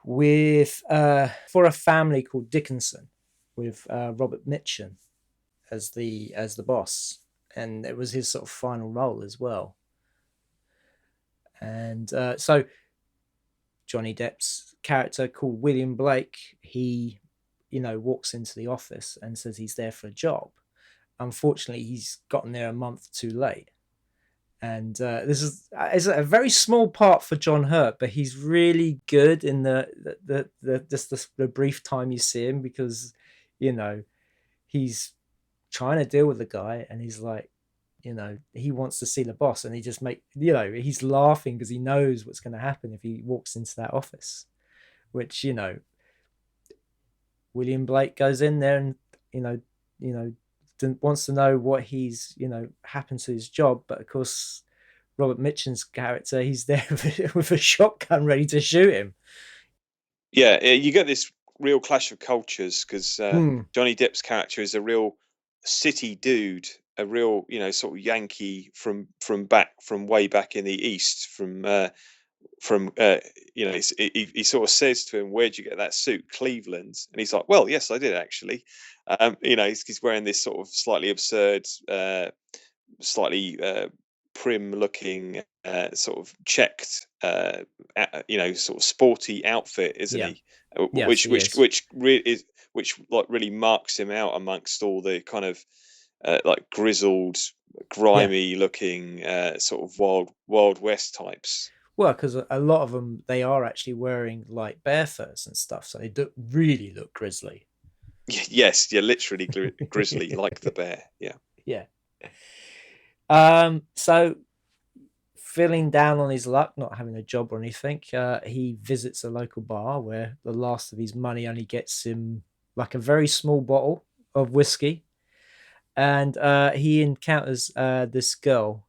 with for a family called Dickinson, with Robert Mitchum as the boss, and it was his sort of final role as well. And so Johnny Depp's character, called William Blake, he walks into the office and says he's there for a job. Unfortunately, he's gotten there a month too late. And this is a very small part for John Hurt, but he's really good in the brief time you see him, because he's trying to deal with the guy, and he's like, he wants to see the boss, and he just he's laughing because he knows what's going to happen if he walks into that office, which William Blake goes in there and you know wants to know what he's happened to his job, but of course Robert Mitchum's character, he's there with a shotgun ready to shoot him. Yeah, you get this real clash of cultures because Hmm. Johnny Depp's character is a real city dude, a real sort of Yankee from way back in the East, he sort of says to him, where'd you get that suit? Cleveland. And he's like, well, yes, I did actually. He's wearing this sort of slightly absurd, slightly prim looking, sort of checked, sort of sporty outfit, isn't Yeah. he? Yes, he is. Which like really marks him out amongst all the kind of like grizzled, grimy looking, sort of wild west types. Well, because a lot of them, they are actually wearing like bear furs and stuff, so they do really look grisly. Yes, yeah, literally grizzly, like the bear. Yeah. Yeah. So feeling down on his luck, not having a job or anything, he visits a local bar where the last of his money only gets him like a very small bottle of whiskey, and he encounters this girl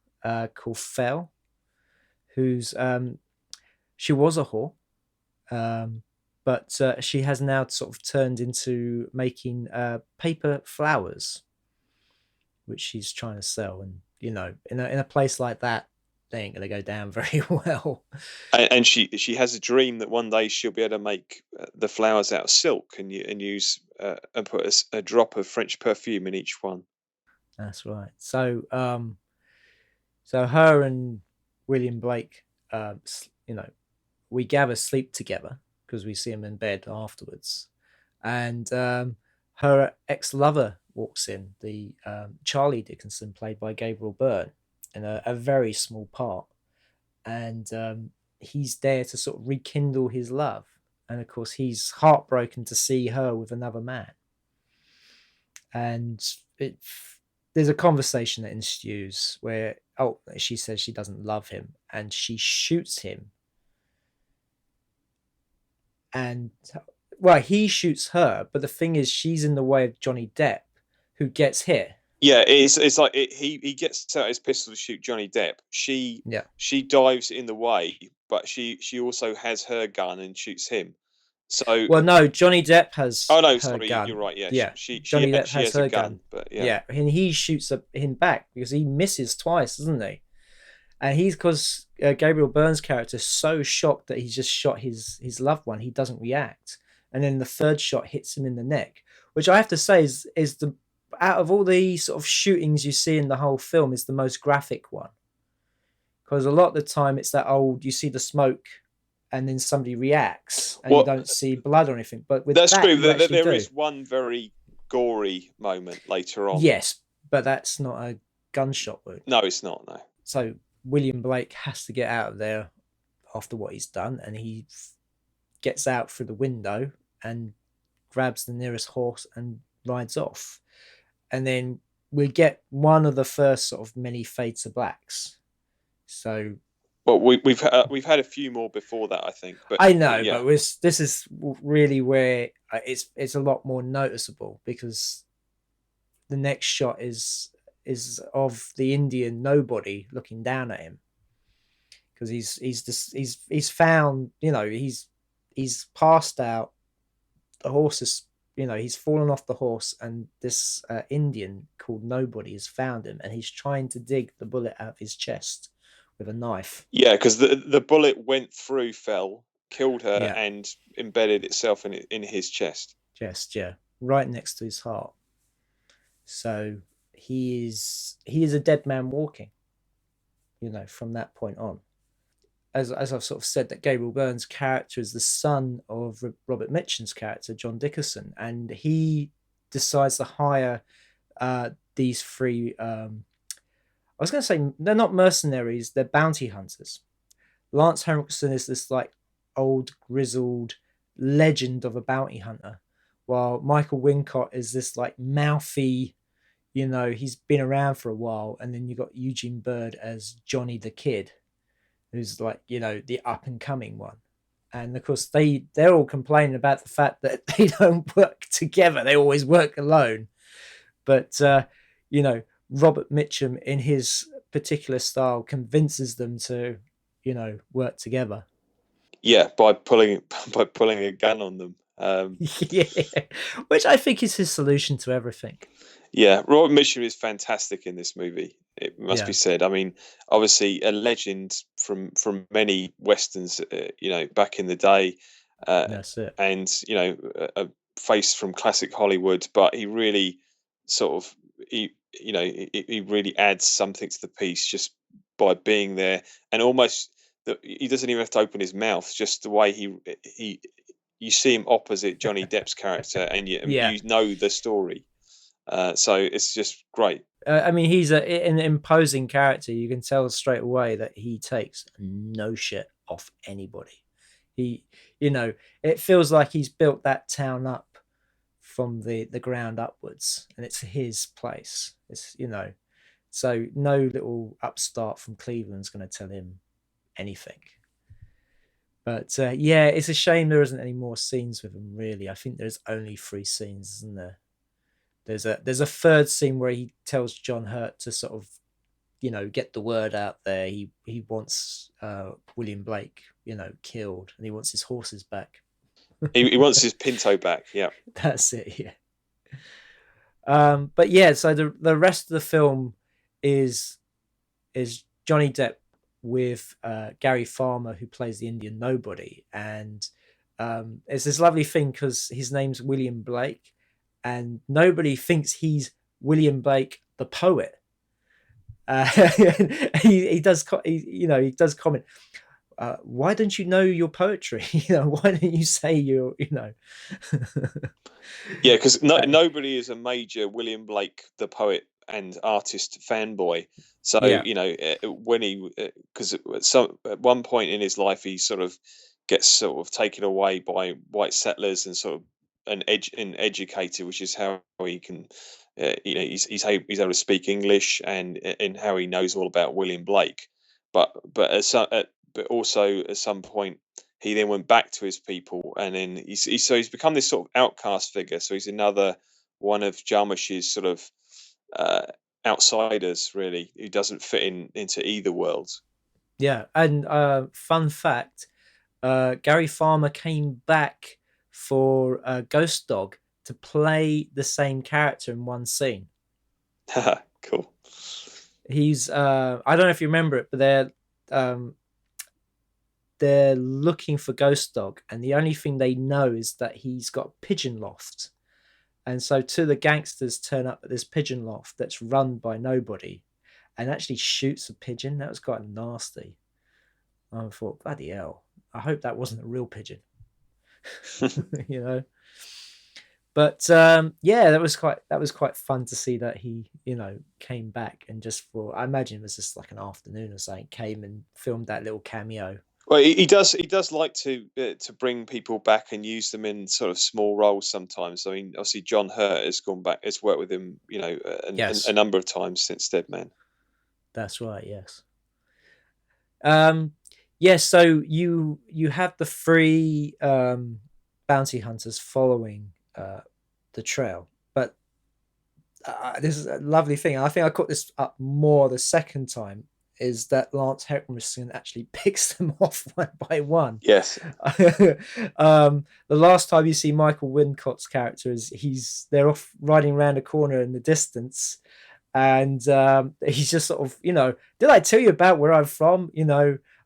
called Fel, who's she was a whore, um, but she has now sort of turned into making paper flowers, which she's trying to sell. And in a place like that, they ain't gonna go down very well. And she has a dream that one day she'll be able to make the flowers out of silk and use and put a drop of French perfume in each one. That's right. So her and William Blake, we gather sleep together because we see him in bed afterwards, and her ex-lover walks in, the Charlie Dickinson, played by Gabriel Byrne, in a very small part, and he's there to sort of rekindle his love, and of course he's heartbroken to see her with another man, and there's a conversation that ensues where she says she doesn't love him and she shoots him, and well, he shoots her, but the thing is she's in the way of Johnny Depp, who gets hit. Yeah, it's like he gets out his pistol to shoot Johnny Depp. Yeah. She dives in the way, but she also has her gun and shoots him. So Well, no, Johnny Depp has oh no, her sorry, you're gun. right. Yeah, Yeah, Johnny Depp she has has a her gun, gun. but yeah, Yeah, and he shoots him back because he misses twice, doesn't he? And he's because Gabriel Byrne's character is so shocked that he's just shot his loved one, he doesn't react, and then the third shot hits him in the neck, which I have to say is the out of all the sort of shootings you see in the whole film is the most graphic one, because a lot of the time it's that old you see the smoke and then somebody reacts and you well, don't see blood or anything, but with that's that true. you actually There do. is one very gory moment later on. Yes, but that's not a gunshot wound. No, it's not. No. So William Blake has to get out of there after what he's done, and he gets out through the window and grabs the nearest horse and rides off. And then we get one of the first sort of many fade to blacks. So Well, we've had a few more before that, I think. I know, yeah, but this is really where it's a lot more noticeable, because the next shot is of the Indian nobody looking down at him, because he's found, he's passed out. The horse is, he's fallen off the horse, and this Indian called Nobody has found him, and he's trying to dig the bullet out of his chest with a knife. yeah, because the bullet went through, fell, killed her, Yeah, and embedded itself in his chest. chest, yeah, right next to his heart. So he is a dead man walking, from that point on. As I've sort of said, that Gabriel Byrne's character is the son of Robert Mitchum's character, John Dickerson, and he decides to hire these three. I was going to say they're not mercenaries; they're bounty hunters. Lance Henriksen is this like old grizzled legend of a bounty hunter, while Michael Wincott is this like mouthy, he's been around for a while. And then you got Eugene Bird as Johnny the Kid, who's like, the up and coming one. And of course they're all complaining about the fact that they don't work together, they always work alone. But Robert Mitchum, in his particular style, convinces them to work together. Yeah, by pulling a gun on them. Yeah, which I think is his solution to everything. Yeah, Robert Mitchum is fantastic in this movie. It must be Yeah, said. I mean, obviously a legend from many westerns, back in the day, that's it. and a face from classic Hollywood. But he really sort of he really adds something to the piece just by being there, and almost he doesn't even have to open his mouth. Just the way he you see him opposite Johnny Depp's character, and Yeah, you know the story. So it's just great. I mean, he's an imposing character. You can tell straight away that he takes no shit off anybody. He, it feels like he's built that town up from the ground upwards, and it's his place. It's so no little upstart from Cleveland's going to tell him anything. But yeah, it's a shame there isn't any more scenes with him. Really, I think there's only 3 scenes, isn't there? There's a third scene where he tells John Hurt to sort of, get the word out there. He wants William Blake, killed, and he wants his horses back. He wants his Pinto back. Yeah. That's it. Yeah. But yeah, so the rest of the film is Johnny Depp with Gary Farmer, who plays the Indian nobody, and it's this lovely thing because his name's William Blake, and nobody thinks he's William Blake the poet. He does, he does comment. Why don't you know your poetry? Why don't you say Yeah, because nobody is a major William Blake the poet and artist fanboy. So yeah, when he, because at one point in his life he sort of gets sort of taken away by white settlers and sort of and educated, which is how he can, he's able to speak English and how he knows all about William Blake. But also at some point he then went back to his people, and then he's become this sort of outcast figure. So he's another one of Jarmusch's sort of uh, outsiders, really, who doesn't fit into either world. yeah. And fun fact: Gary Farmer came back for Ghost Dog to play the same character in one scene. Cool. He's I don't know if you remember it, but um, they're looking for Ghost Dog, and the only thing they know is that he's got pigeon loft. And so two of the gangsters turn up at this pigeon loft that's run by nobody and actually shoots a pigeon. That was quite nasty. I thought, bloody hell. I hope that wasn't a real pigeon. you know. But yeah, that was quite fun to see that he, came back and just for I imagine it was just like an afternoon or something, came and filmed that little cameo. Well, he does like to bring people back and use them in sort of small roles sometimes. I mean, obviously John Hurt has gone back, has worked with him, a Yes, number of times since Dead Man. that's right. Yes. Um, yes. So you have the three bounty hunters following the trail, but this is a lovely thing. I think I caught this up more the second time. Is that Lance Henriksen actually picks them off one by one? Yes. The last time you see Michael Wincott's character is they're off riding around a corner in the distance, and he's just sort of, did I tell you about where I'm from?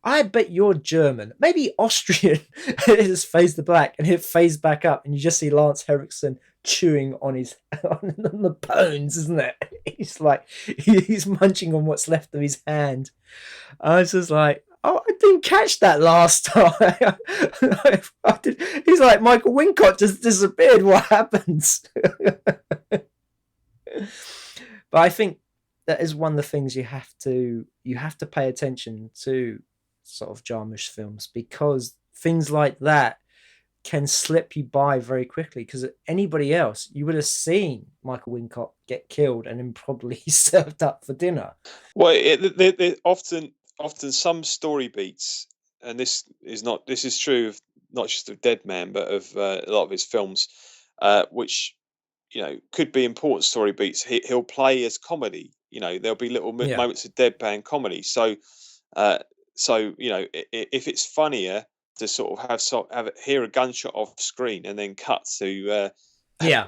I bet you're German, maybe Austrian. It just fades to black, and it fades back up, and you just see Lance Henriksen chewing on his on the bones, isn't it? He's munching on what's left of his hand. I was just like, oh, I didn't catch that last time. He's like, Michael Wincott just disappeared. What happens? But I think that is one of the things you have to pay attention to sort of Jarmusch films, because things like that can slip you by very quickly, because anybody else you would have seen Michael Wincott get killed and then probably served up for dinner. Well, often some story beats, and this is true of not just of Dead Man, but of a lot of his films, which could be important story beats. He'll play as comedy. There'll be little Yeah. moments of deadpan comedy. Uh, if it's funnier to sort of hear a gunshot off screen and then Yeah.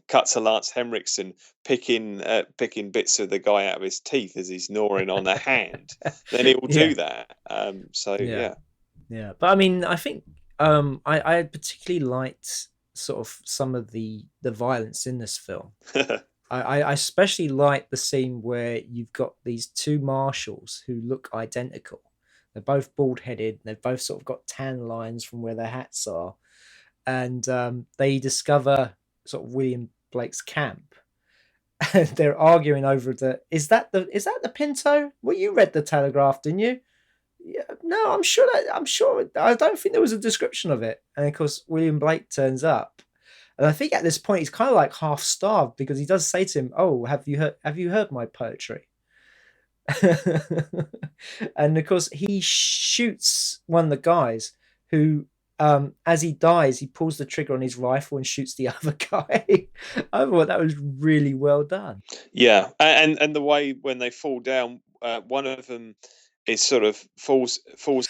cut to Lance Henriksen picking bits of the guy out of his teeth as he's gnawing on a hand, then he will Yeah. do that. So Yeah. yeah. Yeah. But I mean, I think I particularly liked sort of some of the violence in this film. I especially like the scene where you've got these two marshals who look identical. They're both bald headed. They've both sort of got tan lines from where their hats are, and they discover sort of William Blake's camp, and they're arguing over is that the Pinto? Well, you read the Telegraph, didn't you? Yeah, no, I'm sure. I don't think there was a description of it. And of course, William Blake turns up, and I think at this point he's kind of like half starved, because he does say to him, "Oh, have you heard my poetry?" And of course, he shoots one of the guys who as he dies, he pulls the trigger on his rifle and shoots the other guy. I thought that was really well done. Yeah, and the way when they fall down, one of them is sort of falls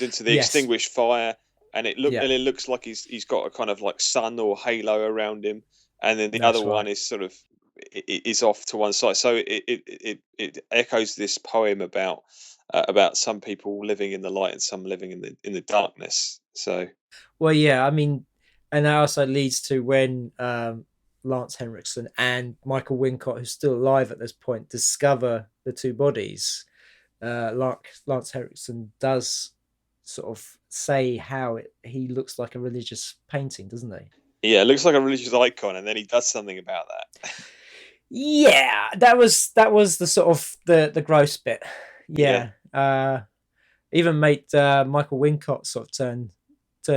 into the Yes. extinguished fire, Yeah. and it looks like he's got a kind of like sun or halo around him, and then the other That's one right. is sort of is off to one side. So it echoes this poem about some people living in the light and some living in the darkness. So Well, yeah, I mean, and that also leads to when Lance Henriksen and Michael Wincott, who's still alive at this point, discover the two bodies. Lance Henriksen does sort of say how he looks like a religious painting, doesn't he? yeah, it looks like a religious icon, and then he does something about that. Yeah, that was the sort of the gross bit. Yeah. Yeah, even made Michael Wincott sort of turn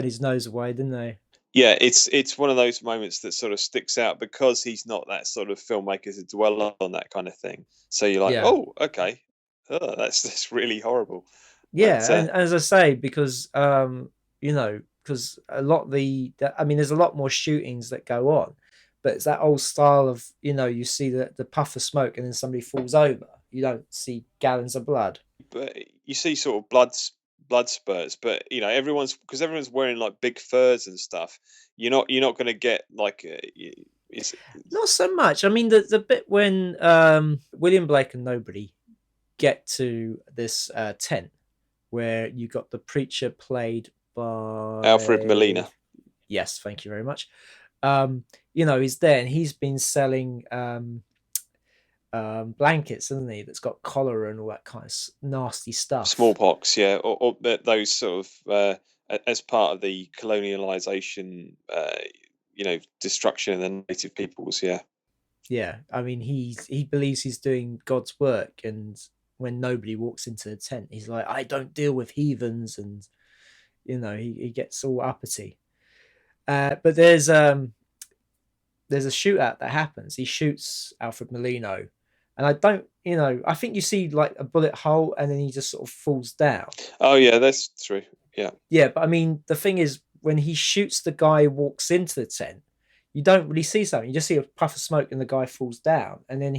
his nose away, didn't they? Yeah, it's one of those moments that sort of sticks out because he's not that sort of filmmaker to dwell on that kind of thing. So you're like, Yeah, oh, okay, oh, that's really horrible. But yeah, and as I say, because because a lot of I mean, there's a lot more shootings that go on, but it's that old style of you see the puff of smoke and then somebody falls over. You don't see gallons of blood. but you see sort of blood spurts, but everyone's because everyone's wearing like big furs and stuff. You're not going to get like it's Not so much. I mean, the bit when William Blake and nobody get to this tent where you got the preacher played Alfred by, Molina. yes, thank you very much. He's there and he's been selling blankets, isn't he? That's got collar and all that kind of nasty stuff. Smallpox, yeah, or those sort of as part of the colonialization, destruction of the native peoples. Yeah, Yeah, I mean, he believes he's doing God's work, and when nobody walks into the tent, he's like, I don't deal with heathens, and he gets all uppity. But there's a shootout that happens. He shoots Alfred Molino, and I don't, I think you see like a bullet hole, and then he just sort of falls down. oh yeah, that's true. Yeah, Yeah, but I mean, the thing is, when he shoots the guy who walks into the tent, you don't really see something. You just see a puff of smoke, and the guy falls down, and then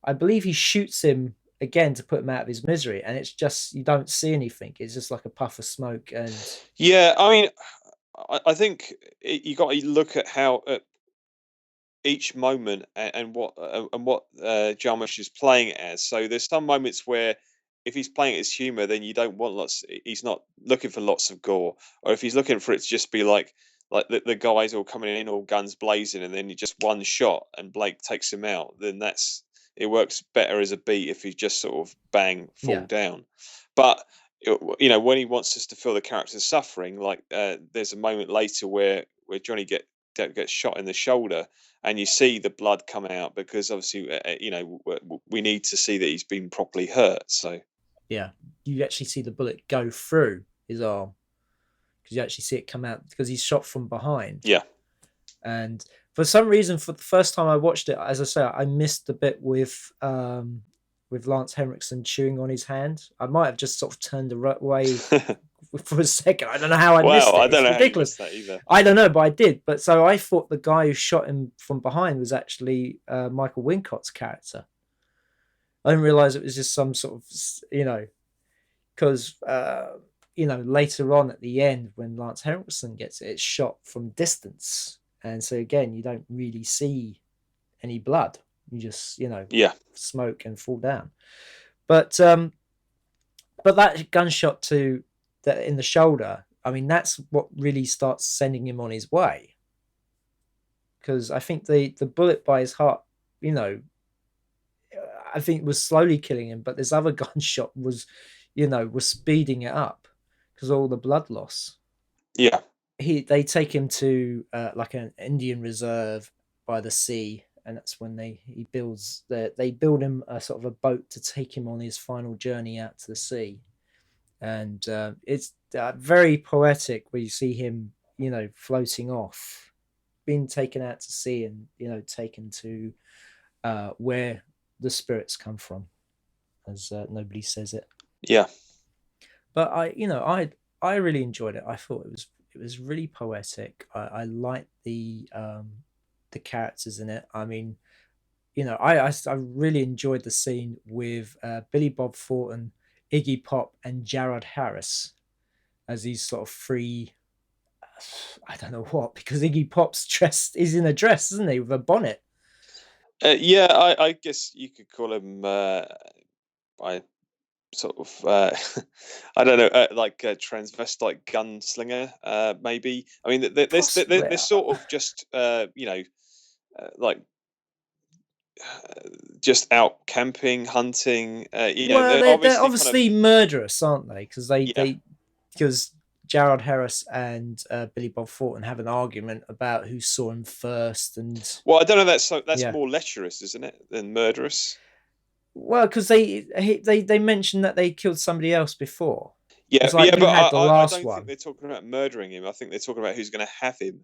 I believe he shoots him again to put him out of his misery, and it's just you don't see anything. It's just like a puff of smoke, and yeah. I mean, I think you got to look at how each moment and what Jarmusch is playing it as. So there's some moments where if he's playing it as humor, then you don't want lots. He's not looking for lots of gore, or if he's looking for it to just be like the guys all coming in all guns blazing, and then you just one shot and Blake takes him out. Then it works better as a beat if he just sort of bang fall yeah, down. But when he wants us to feel the characters suffering, like there's a moment later where Johnny gets shot in the shoulder and you see the blood come out because obviously we need to see that he's been properly hurt. So yeah, you actually see the bullet go through his arm because you actually see it come out because he's shot from behind. yeah. And for some reason, for the first time I watched it, as I say, I missed the bit with Lance Henriksen chewing on his hand. I might have just sort of turned away for a second. I don't know how I Wow, missed I it. don't It's know how you ridiculous. missed that either. I don't know, but I did. But so I thought the guy who shot him from behind was actually Michael Wincott's character. I didn't realize it was just some sort of, because later on at the end when Lance Henriksen gets it, it's shot from distance, and so again you don't really see any blood. You just Yeah, smoke and fall down. But that gunshot to that in the shoulder, I mean, that's what really starts sending him on his way. Because I think the bullet by his heart, you know, I think was slowly killing him, but this other gunshot was speeding it up because all the blood loss. yeah, They take him to like an Indian reserve by the sea, and that's when they build him a sort of a boat to take him on his final journey out to the sea, and it's very poetic where you see him floating off, being taken out to sea, and taken to where the spirits come from, as nobody says it. yeah. But I really enjoyed it. I thought it It was really poetic. I liked the characters in it. I mean, I really enjoyed the scene with Billy Bob Thornton, Iggy Pop, and Jared Harris as these sort of three. I don't know what, because Iggy Pop's dressed is in a dress, isn't he, with a bonnet? Yeah, I guess you could call him by sort of I don't know, like a transvestite gunslinger, maybe. I mean, they're Possibly. sort of just like just out camping, hunting. Well, They're they're obviously kind of obviously murderous, aren't they? Because yeah. because Jared Harris and Billy Bob Thornton have an argument about who saw him first, and Well, I don't know. That's yeah. more lecherous, isn't it, than murderous? Well, because they mentioned that they killed somebody else before. Yeah, It's like yeah, you but had the I last don't think one. they're talking about murdering him. I think they're talking about who's going to have him.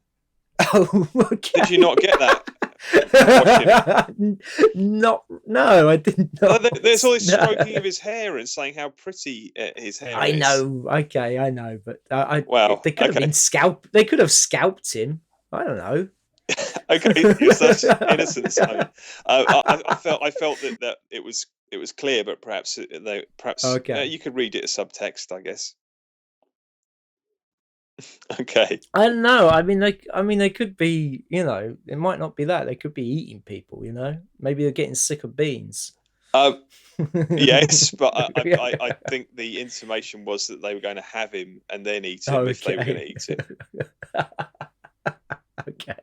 Oh, Did you okay. not get that from watching it? Not no, I did not. There's all this No. stroking of his hair and saying how pretty his hair I is. know. Okay, I know, but Wow. they could have Okay. been scalp. They could have scalped him. I don't know. Okay. You're such innocent, Simon. I felt that it was clear, but perhaps perhaps Okay. you could read it as subtext, I guess. Okay. I don't know. They could be. It might not be that. They could be eating people. Maybe they're getting sick of beans. Um, yes, but Yeah. I think the intimation was that they were going to have him and then eat him if they were going Okay. to eat him. Okay.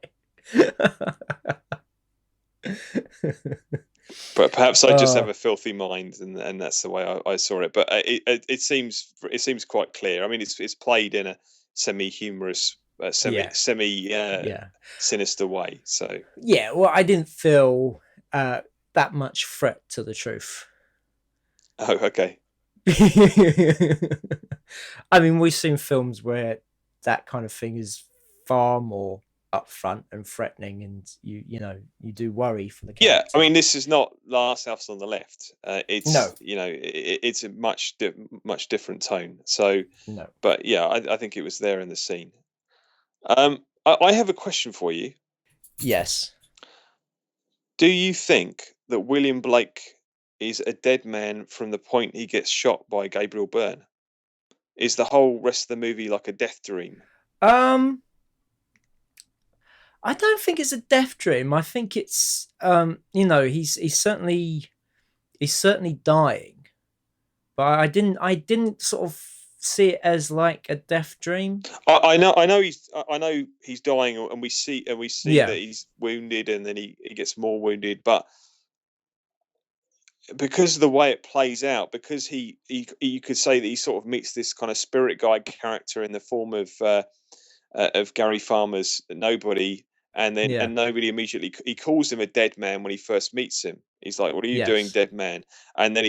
But perhaps I just have uh, a filthy mind, and that's the way I saw it. But it seems quite clear. I mean, it's played in a semi-humorous, yeah. semi Yeah. sinister way. So Yeah. Well, I didn't feel that much threat to the truth. oh, okay, I mean, we've seen films where that kind of thing is far more upfront and threatening, and you do worry for the yeah. I character. mean, this is not Last House on the Left. It's No, it's a much different tone. So, no. but yeah, I think it was there in the scene. I have a question for you. Yes. Do you think that William Blake is a dead man from the point he gets shot by Gabriel Byrne? Is the whole rest of the movie like a death dream? Um, I don't think it's a death dream. I think it's he's certainly dying, but I didn't sort of see it as like a death dream. I know he's dying, and we see that Yeah, he's wounded, and then he gets more wounded. But because of the way it plays out, because he you could say that he sort of meets this kind of spirit guide character in the form of Gary Farmer's Nobody, and then yeah, and nobody immediately he calls him a dead man when he first meets him. He's like, "What are you doing, yes. dead man?" And then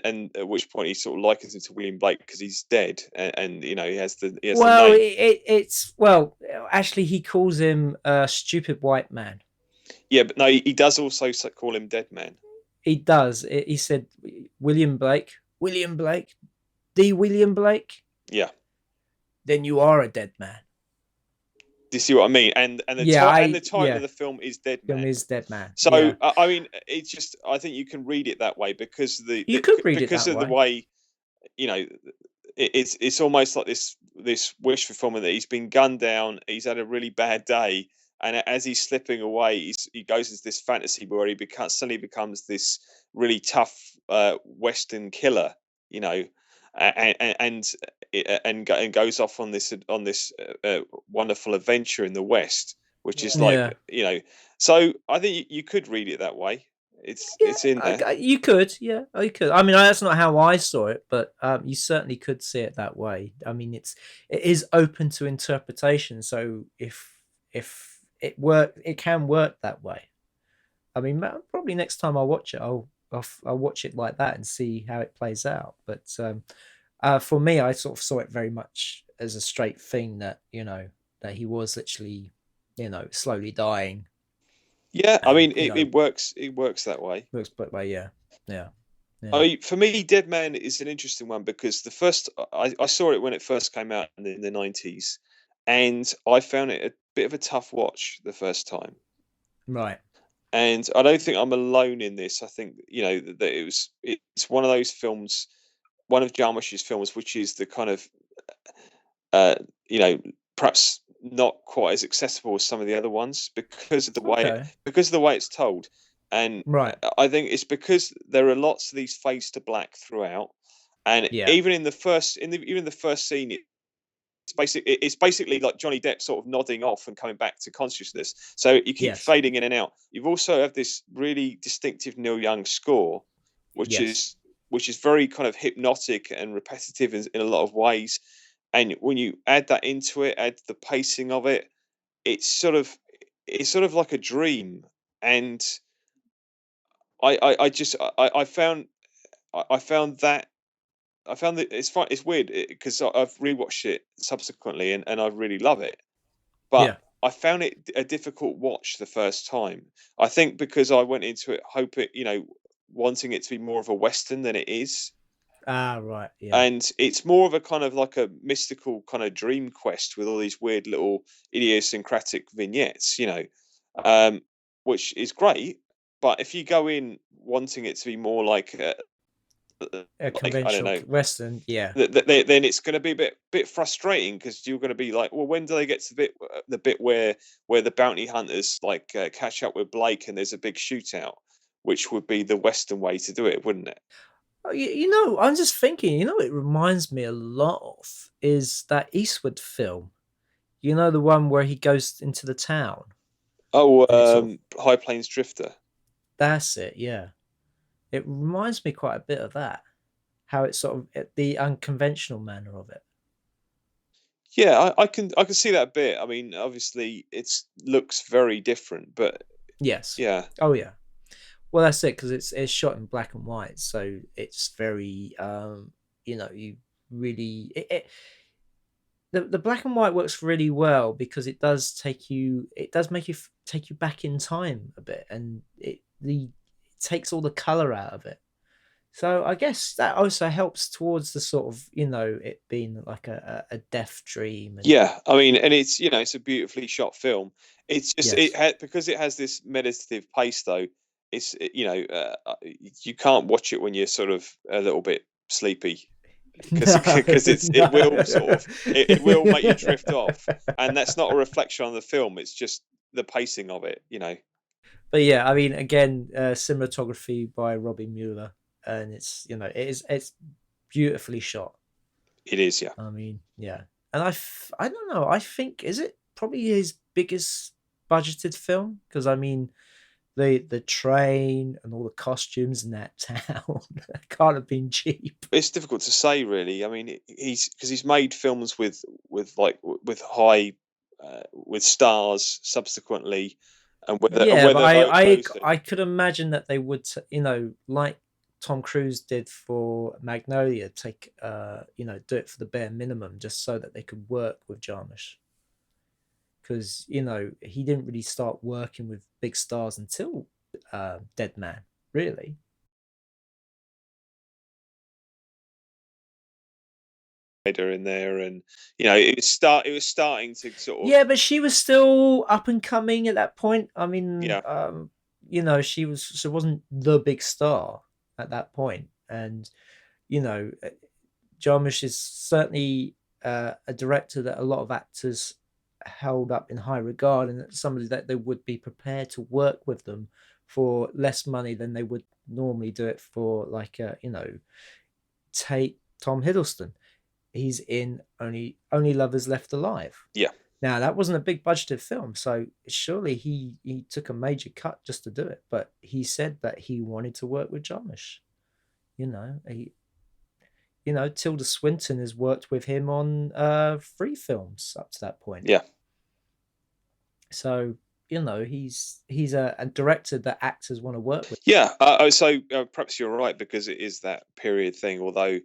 and at which point he sort of likens him to William Blake because he's dead, and he has the Well, name. it's well, actually, he calls him a stupid white man. Yeah, but no, he does also call him dead man. He does. He said William Blake, the William Blake. Yeah. Then you are a dead man. Do you see what I mean? And Yeah, the title of the film is Dead film Man. is dead man. So Yeah, I mean, it's just I think you can read it that way because you could read it because that of the way. way you know it's almost like this wish fulfillment that he's been gunned down, he's had a really bad day, and as he's slipping away, he goes into this fantasy where he suddenly becomes this really tough Western killer, you know, and goes off on this wonderful adventure in the West, which is Yeah, like So I think you could read it that way. yeah. It's in there. You could. Yeah, you could. I mean, that's not how I saw it, but you certainly could see it that way. I mean, it is open to interpretation. So if it can work that way. I mean, probably next time I watch it, I'll watch it like that and see how it plays out. But for me, I sort of saw it very much as a straight thing that that he was literally slowly dying, Yeah, I and mean it works. It works that way. looks but way yeah, yeah, I yeah, mean, for me, Dead Man is an interesting one because I saw it when it first came out in the 90s, and I found it a bit of a tough watch the first time. Right. And I don't think I'm alone in this. I think, that it's one of those films, one of Jarmusch's films, which is the kind of, uh, you know, perhaps not quite as accessible as some of the other ones because of the way Okay. it's told. And Right. I think it's because there are lots of these fades to black throughout, and Yeah. even in the first, even the first scene, it's basically like Johnny Depp sort of nodding off and coming back to consciousness. So you keep Yes. fading in and out. You've also have this really distinctive Neil Young score, which Yes. is very kind of hypnotic and repetitive in a lot of ways. And when you add that into it, add the pacing of it, it's sort of like a dream. And I just I found that it's fine. It's weird because I've rewatched it subsequently, and I really love it. But Yeah. I found it a difficult watch the first time. I think because I went into it wanting it to be more of a western than it is, Ah, right. Yeah. and it's more of a kind of like a mystical kind of dream quest with all these weird little idiosyncratic vignettes, um, which is great. But if you go in wanting it to be more like A I don't conventional know, Western. Yeah. then it's going to be a bit frustrating because you're going to be like, well, when do they get to the bit where the bounty hunters catch up with Blake and there's a big shootout, which would be the Western way to do it, wouldn't it? Oh, I'm just thinking, it reminds me a lot of is that Eastwood film. The one where he goes into the town Oh, and it's sort of High Plains Drifter. that's it, yeah. It reminds me quite a bit of that. How it's sort of the unconventional manner of it. Yeah, I can see that bit. I mean, obviously, it's looks very different, but Yes. yeah, Oh yeah. Well, that's it because it's shot in black and white, so it's very you really the black and white works really well because it does make you take you back in time a bit, and it takes all the color out of it. So I guess that also helps towards the sort of it being like a death dream. And yeah. I mean, and it's it's a beautifully shot film. It's just yes. because it has this meditative pace, though. You can't watch it when you're sort of a little bit sleepy because No, it no. will sort of it will make you drift off, and that's not a reflection on the film. It's just the pacing of it. But yeah, I mean, again, cinematography by Robbie Mueller, and it's beautifully shot. It is, yeah. I mean, yeah, and I don't know. I think is it probably his biggest budgeted film because I mean the train and all the costumes in that town can't have been cheap. It's difficult to say, really. I mean, he's made films with high with stars subsequently, and Yeah, but whether those I could imagine that they would, like Tom Cruise did for Magnolia, take do it for the bare minimum just so that they could work with Jarmusch. Because he didn't really start working with big stars until Dead Man, really. are in there, and it was starting to sort of Yeah, but she was still up and coming at that point. I mean, yeah. she wasn't the big star at that point, and you know, Jarmusch is certainly a director that a lot of actors held up in high regard, and somebody that they would be prepared to work with them for less money than they would normally do it for, like take Tom Hiddleston. He's in Only Lovers Left Alive. Yeah. Now that wasn't a big budgeted film, so surely he took a major cut just to do it. But he said that he wanted to work with Jarmusch. He Tilda Swinton has worked with him on 3 films up to that point. Yeah. So he's a director that actors want to work with. Yeah. So perhaps you're right because it is that period thing. Although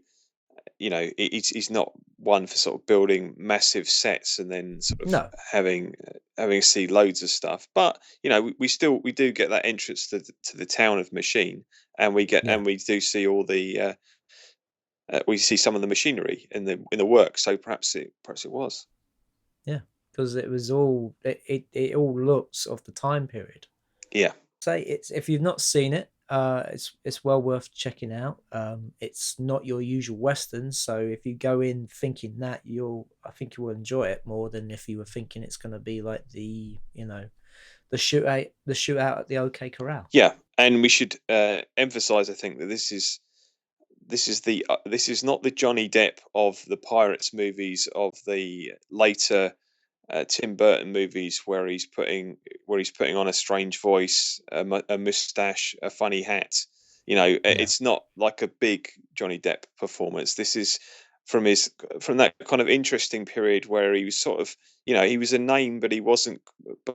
he's not one for sort of building massive sets and then sort of No, having to see loads of stuff. But we do get that entrance to the town of Machine, and yeah, we do see all the we see some of the machinery in the work. So perhaps it was. yeah. because it was all it all looks of the time period. Yeah. Say it's if you've not seen it, it's well worth checking out. It's not your usual western, so if you go in thinking that, I think you will enjoy it more than if you were thinking it's going to be like the shootout at the OK Corral. Yeah, and we should emphasize, I think, that this is not the Johnny Depp of the Pirates movies of the later Tim Burton movies where he's putting on a strange voice, a mustache, a funny hat. You know, Yeah, it's not like a big Johnny Depp performance. This is from his from that kind of interesting period where he was sort of, you know, he was a name, but he wasn't.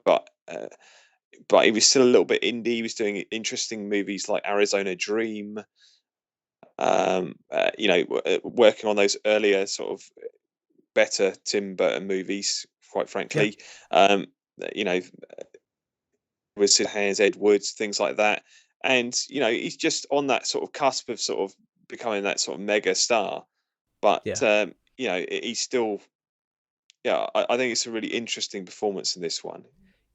But but he was still a little bit indie. He was doing interesting movies like Arizona Dream. You know, working on those earlier sort of better Tim Burton movies, quite yeah. frankly. You know, with Sid Hands, Ed Woods, things like that. And you know, he's just on that sort of cusp of sort of becoming that sort of mega star. But Yeah. you know, he's still, yeah. I think it's a really interesting performance in this one.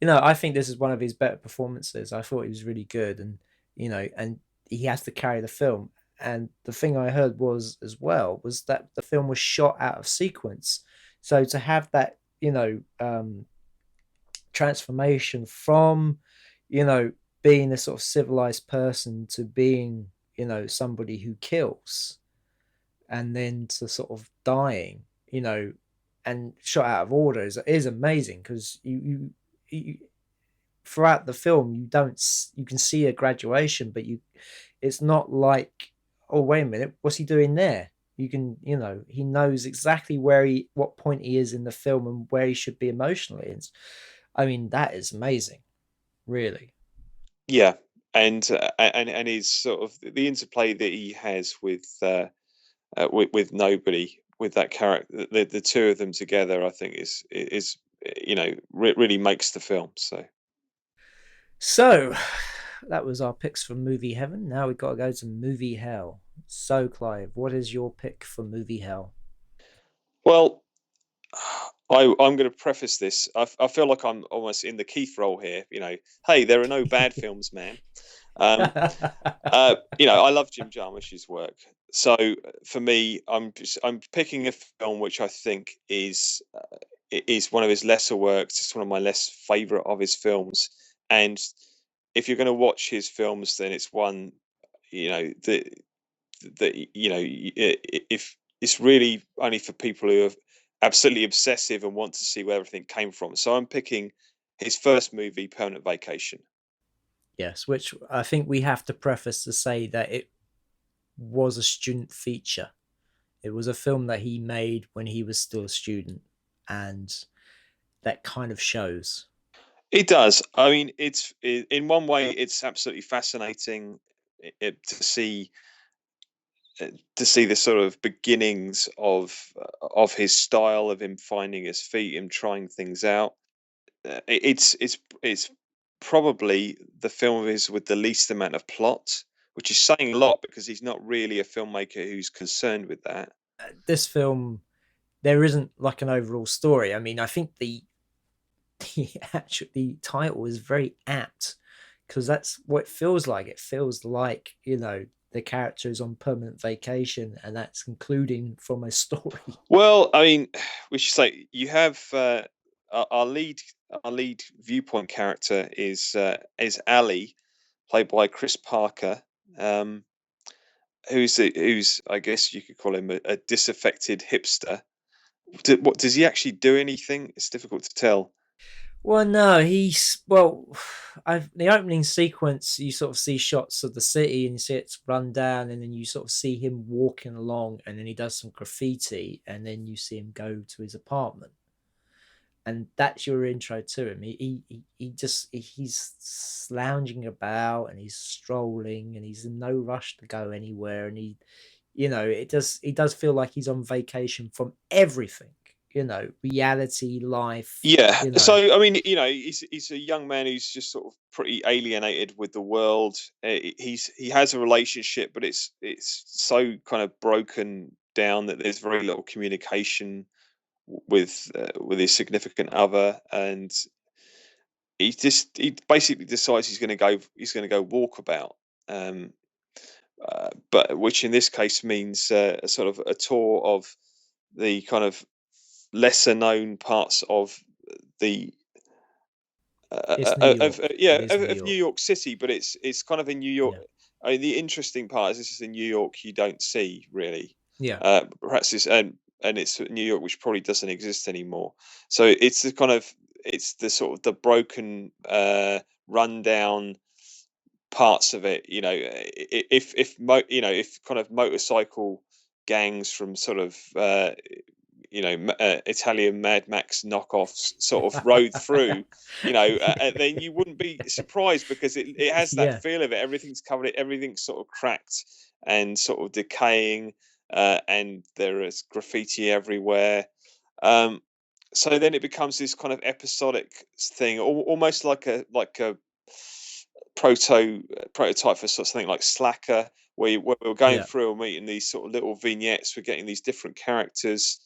I think this is one of his better performances. I thought he was really good, and he has to carry the film. And the thing I heard was as well was that the film was shot out of sequence, so to have that transformation from you know being a sort of civilized person to being somebody who kills, and then to sort of dying, and shot out of order is amazing because you throughout the film you can see a graduation, but it's not like, oh wait a minute, what's he doing there? He knows exactly what point he is in the film and where he should be emotionally. And I mean, that is amazing, really. Yeah, and his sort of the interplay that he has with nobody, with that character, the two of them together, I think is you know, really makes the film. So So that was our picks for movie heaven. Now we've got to go to movie hell. So Clive, what is your pick for movie hell? well, I'm going to preface this. I feel like I'm almost in the Keith role here. You know, hey, there are no bad films, man. Um, you know, I love Jim Jarmusch's work. So for me, I'm picking a film which I think is one of his lesser works. It's one of my less favorite of his films. And if you're going to watch his films, then it's one, you know, that you know, if it's really only for people who are absolutely obsessive and want to see where everything came from. So I'm picking his first movie, Permanent Vacation. Yes, which I think we have to preface to say that it was a student feature. It was a film that he made when he was still a student, and that kind of shows. It does. I mean, in one way, it's absolutely fascinating to see the sort of beginnings of his style, of him finding his feet, him trying things out. It's probably the film of his with the least amount of plot, which is saying a lot because he's not really a filmmaker who's concerned with that. This film, there isn't like an overall story. I mean, I think the title is very apt because that's what it feels like. It feels like the character is on permanent vacation, and that's concluding from a story. Well, I mean, we should say you have our lead viewpoint character is Ali, played by Chris Parker, um, who's I guess you could call him a disaffected hipster. What does he actually do? Anything? It's difficult to tell. Well, no, the opening sequence. You sort of see shots of the city, and you see it's run down, and then you sort of see him walking along, and then he does some graffiti, and then you see him go to his apartment, and that's your intro to him. He's lounging about, and he's strolling, and he's in no rush to go anywhere, and he does feel like he's on vacation from everything, reality, life, Yeah. So I mean, you know, he's a young man who's just sort of pretty alienated with the world. He has a relationship, but it's so kind of broken down that there's very little communication. with his significant other, and he basically decides he's going to go walkabout. Um, but which in this case means a sort of a tour of the kind of lesser known parts of the It's New York. yeah, It is New of New York. York City, but it's kind of in New York. Yeah. I mean, the interesting part is this is in New York you don't see really. Yeah. Perhaps this and it's New York which probably doesn't exist anymore. So it's the kind of it's the sort of the broken, rundown parts of it. You know, you know, if kind of motorcycle gangs from sort of Italian Mad Max knockoffs sort of rode through, then you wouldn't be surprised because it has that Yeah. feel of it. Everything's covered, everything's sort of cracked and sort of decaying, and there is graffiti everywhere. Um, so then it becomes this kind of episodic thing, almost like a prototype for sort of something like Slacker, where we're going Yeah. through and meeting these sort of little vignettes. We're getting these different characters,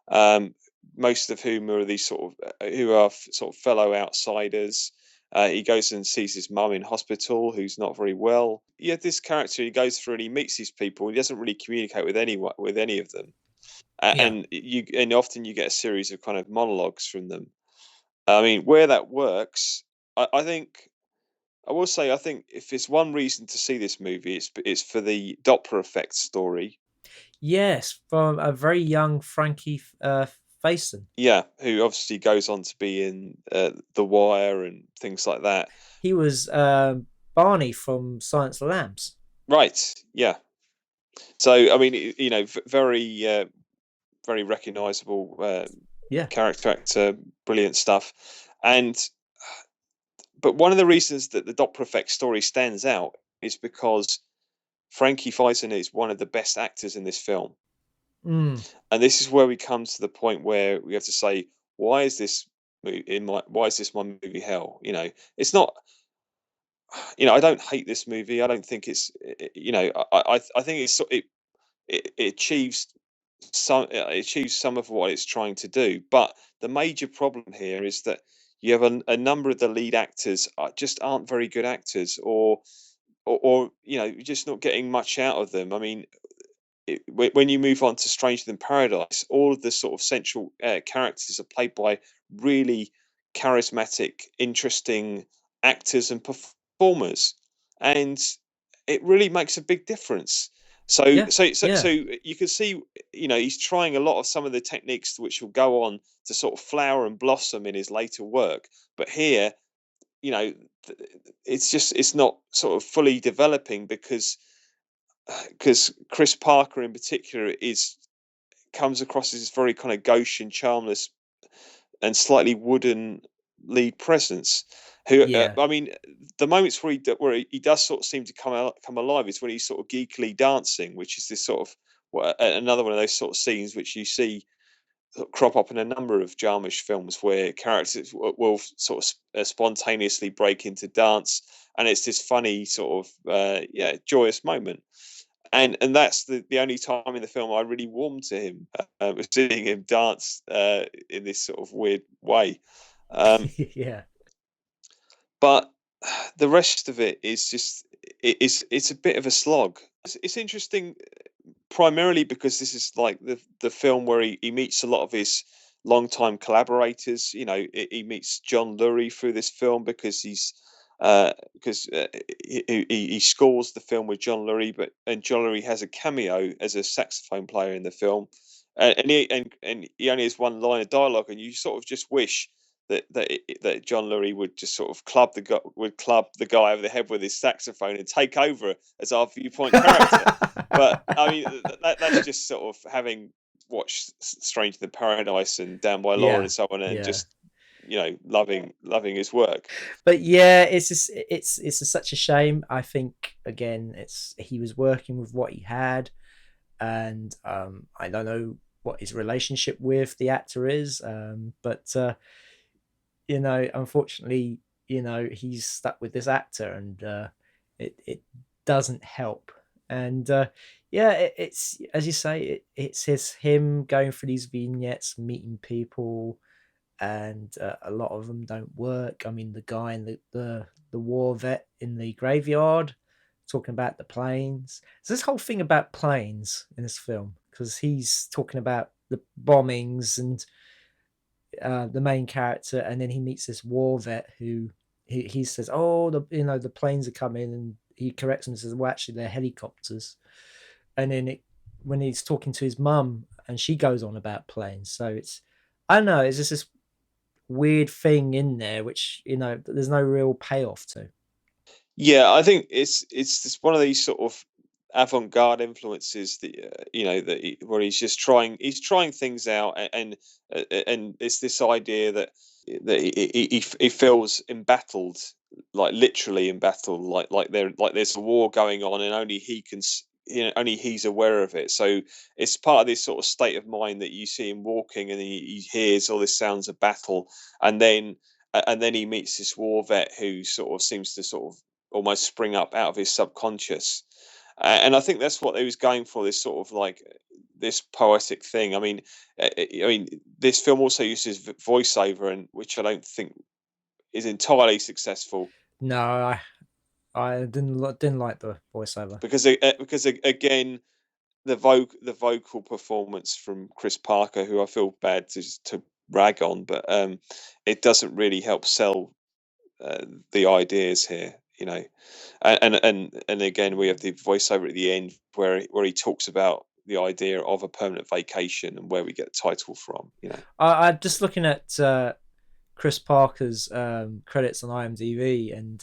um, most of whom are these sort of who are sort of fellow outsiders. He goes and sees his mum in hospital, who's not very well. Yeah, this character he goes through and he meets these people. He doesn't really communicate with anyone, with any of them, Yeah. and often you get a series of kind of monologues from them. I mean, where that works, I think I will say, I think if there's one reason to see this movie, it's for the Doppler effect story. Yes, from a very young Frankie Faison. Yeah, who obviously goes on to be in The Wire and things like that. He was Barney from Silence of the Lambs. Right. Yeah. So I mean, very very recognisable Yeah. character actor, brilliant stuff. And but one of the reasons that the Doppler effect story stands out is because Frankie Faison is one of the best actors in this film. Mm. And this is where we come to the point where we have to say, why is this why is this my movie hell? It's not. I don't hate this movie. I don't think it's. I think it achieves it achieves some of what it's trying to do. But the major problem here is that you have a number of the lead actors just aren't very good actors, or you're just not getting much out of them. I mean, when you move on to Stranger Than Paradise, all of the sort of central characters are played by really charismatic, interesting actors and performers, and it really makes a big difference. So, Yeah. so Yeah. you can see, he's trying a lot of some of the techniques which will go on to sort of flower and blossom in his later work. But here, you know, it's not sort of fully developing because Chris Parker in particular is comes across as this very kind of gauche and charmless and slightly wooden lead presence. Who Yeah. I mean, the moments where he does sort of seem to come alive is when he's sort of geekily dancing, which is this sort of another one of those sort of scenes which you see crop up in a number of Jarmusch films where characters will sort of spontaneously break into dance, and it's this funny sort of joyous moment. And that's the only time in the film I really warmed to him, was seeing him dance in this sort of weird way. Um, Yeah. but the rest of it is just it's a bit of a slog. It's interesting primarily because this is like the film where he meets a lot of his longtime collaborators. He meets John Lurie through this film because he scores the film with John Lurie, and John Lurie has a cameo as a saxophone player in the film, and he only has one line of dialogue, and you sort of just wish that John Lurie would just sort of club the guy over the head with his saxophone and take over as our viewpoint character. But I mean, that's just sort of having watched Strange Than Paradise and Down by Law Yeah. and so on, and Yeah. just loving his work. But yeah, it's just such a shame. I think again, it's he was working with what he had, and I don't know what his relationship with the actor is, but unfortunately, he's stuck with this actor, and it doesn't help. And Yeah, it's as you say, it's him going through these vignettes, meeting people, and a lot of them don't work. I mean, the guy in the war vet in the graveyard talking about the planes. There's this whole thing about planes in this film because he's talking about the bombings and the main character, and then he meets this war vet who he says, "Oh, the planes are coming," and he corrects him and says, "Well, actually, they're helicopters." And then when he's talking to his mum, and she goes on about planes, so it's I don't know, it's just this weird thing in there which there's no real payoff to. Yeah, I think it's just one of these sort of avant-garde influences that where he's trying things out, and it's this idea that he feels embattled, like literally embattled, like there's a war going on, and only he can only he's aware of it. So it's part of this sort of state of mind that you see him walking, and he hears all this sounds of battle, and then he meets this war vet who sort of seems to sort of almost spring up out of his subconscious. And I think that's what they was going for. This sort of like this poetic thing. I mean, this film also uses voiceover, and which I don't think is entirely successful No, I didn't like the voiceover. again, the vocal performance from Chris Parker, who I feel bad to rag on, but it doesn't really help sell the ideas here. And again, we have the voiceover at the end where he talks about the idea of a permanent vacation and where we get the title from. I'm just looking at Chris Parker's credits on IMDb, and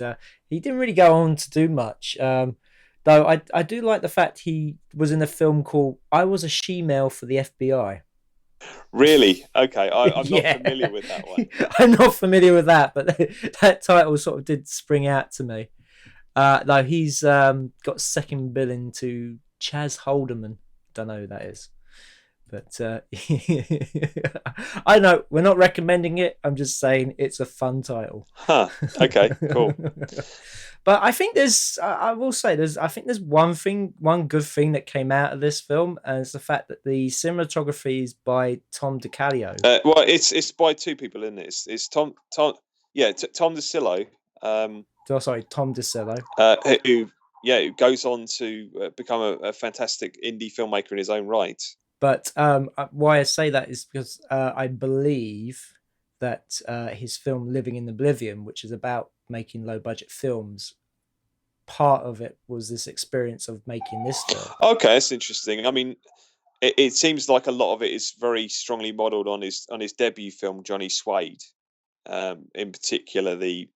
he didn't really go on to do much. Though I do like the fact he was in a film called "I Was a She-Male for the FBI." Really? Okay, I'm not familiar Yeah, with that one. I'm not familiar with that, but that title sort of did spring out to me. Though he's got second billing to Chaz Holderman. Don't know who that is. But I know we're not recommending it. I'm just saying it's a fun title. Huh. Okay, cool. But I think I will say I think there's one good thing that came out of this film, and it's the fact that the cinematography is by Tom DeCalio. Well, it's by two people, isn't it? It's yeah, Tom DeCillo, um, Oh, sorry, Tom DeCello. who yeah, who goes on to become a fantastic indie filmmaker in his own right. But why I say that is because I believe that his film Living in Oblivion, which is about making low budget films, part of it was this experience of making this film. Okay, that's interesting. I mean, it seems like a lot of it is very strongly modelled on his debut film Johnny Suede, in particular the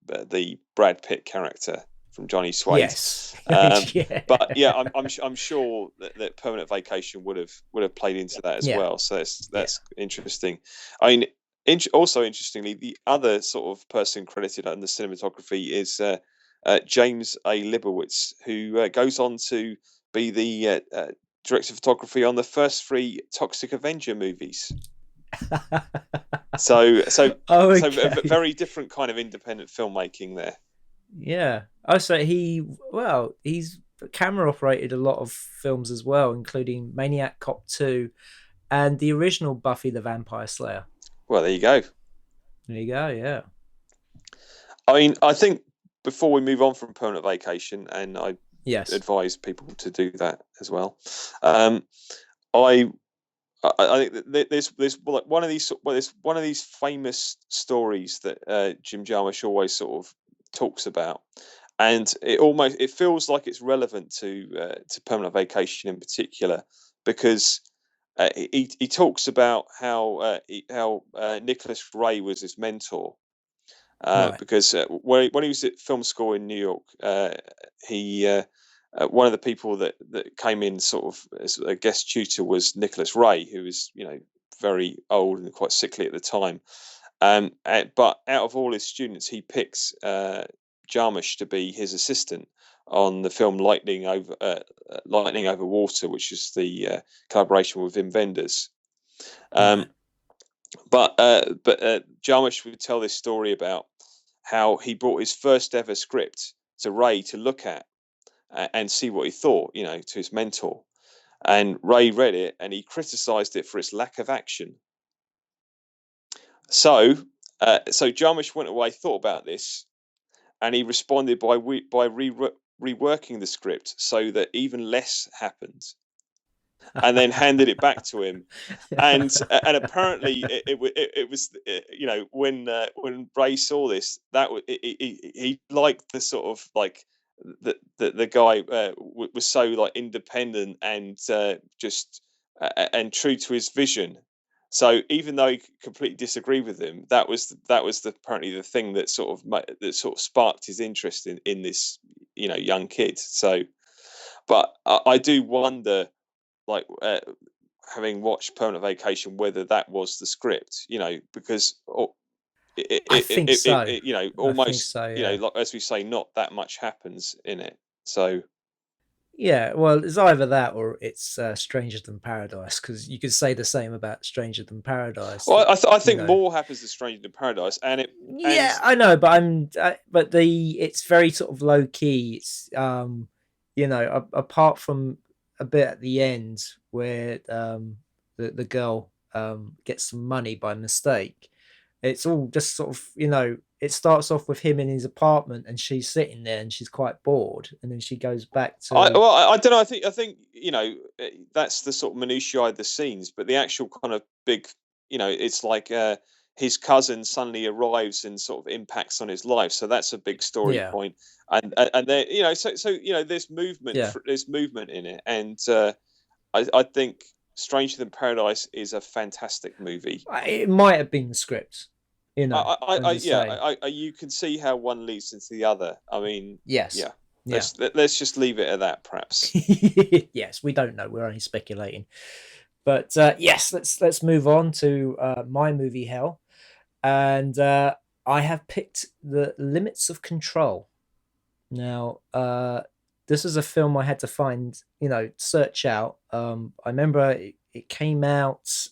Brad Pitt character from Johnny Suede. Yes. Yeah. But yeah, I'm sure that Permanent Vacation would have played into that as Yeah. well. So that's Yeah. interesting. I mean, also interestingly, the other sort of person credited under cinematography is James A. Libowitz, who goes on to be the director of photography on the first three Toxic Avenger movies. So so Oh, so okay. very different kind of independent filmmaking there. Yeah. Oh, so he's camera operated a lot of films as well, including Maniac Cop 2 and the original Buffy the Vampire Slayer. Well, there you go. There you go. Yeah. I mean, I think before we move on from Permanent Vacation, and I Yes. advise people to do that as well. Um, I I think that there's like there's one of these famous stories that Jim Jarmusch always sort of talks about, and it feels like it's relevant to Permanent Vacation in particular, because he talks about how Nicholas Ray was his mentor, Right. because when he was at film school in New York, he one of the people that came in sort of as a guest tutor was Nicholas Ray, who was very old and quite sickly at the time. But out of all his students, he picks Jarmusch to be his assistant on the film Lightning Over Water, which is the collaboration with Wim Wenders. Um, Right. but Jarmusch would tell this story about how he brought his first ever script to Ray to look at and see what he thought, to his mentor. And Ray read it and he criticised it for its lack of action. So Jarmusch went away, thought about this, and he responded by reworking the script so that even less happened, and then handed it back to him. And apparently it was when Ray saw this, that he liked the sort of like the guy was so like independent and just and true to his vision. So even though he completely disagreed with him, that was apparently the thing that sort of sparked his interest in this young kid. So, but I do wonder, like having watched Permanent Vacation, whether that was the script, because I think so. I think almost, so. Yeah. like as we say, not that much happens in it. So Yeah, well, it's either that or it's Stranger Than Paradise, because you could say the same about Stranger Than Paradise. well, That I you think know, more happens to Stranger in Paradise, and yeah, I know, but but it's very sort of low key. It's apart from a bit at the end where the girl gets some money by mistake. It's all just sort of it starts off with him in his apartment and she's sitting there and she's quite bored, and then she goes back to I don't know. I think that's the sort of minutiae of the scenes, but the actual kind of big, it's like his cousin suddenly arrives and sort of impacts on his life. So that's a big story yeah, point, and there, yeah. there's movement in it, and I think Stranger Than Paradise is a fantastic movie. It might have been the script, I as you yeah, say. you can see how one leads into the other. I mean, Yes, yeah. yeah. Let's just leave it at that, perhaps. Yes, we don't know. We're only speculating. But yes, let's move on to my movie Hell, and I have picked The Limits of Control. Now, this is a film I had to find, search out. I remember it came out,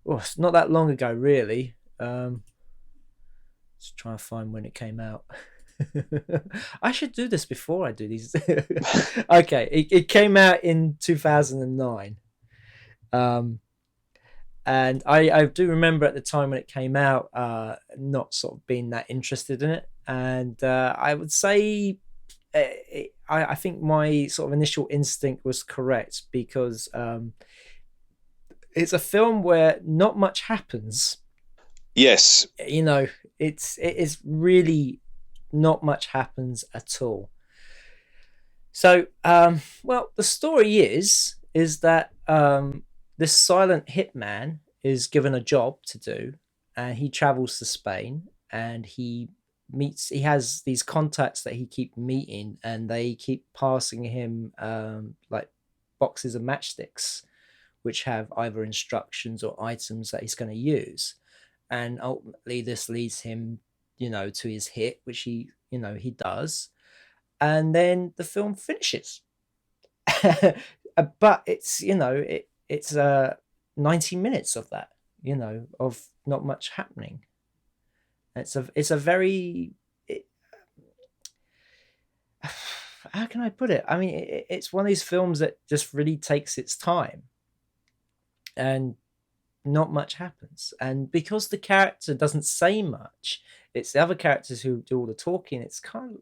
it's not that long ago, really. Let's try and find when it came out. I should do this before I do these. Okay, it came out in 2009. Um, and I do remember at the time when it came out, not sort of being that interested in it. And I would say I think my sort of initial instinct was correct, because it's a film where not much happens. Yes. You know, it is really not much happens at all. So, well, the story is that this silent hitman is given a job to do, and he travels to Spain, and he has these contacts that he keep meeting, and they keep passing him like boxes of matchsticks, which have either instructions or items that he's going to use, and ultimately this leads him, to his hit, which he does, and then the film finishes. But it's 90 minutes of that, of not much happening. It's a very it, how can I put it? I mean, it's one of these films that just really takes its time, and not much happens. And because the character doesn't say much, it's the other characters who do all the talking. It's kind of,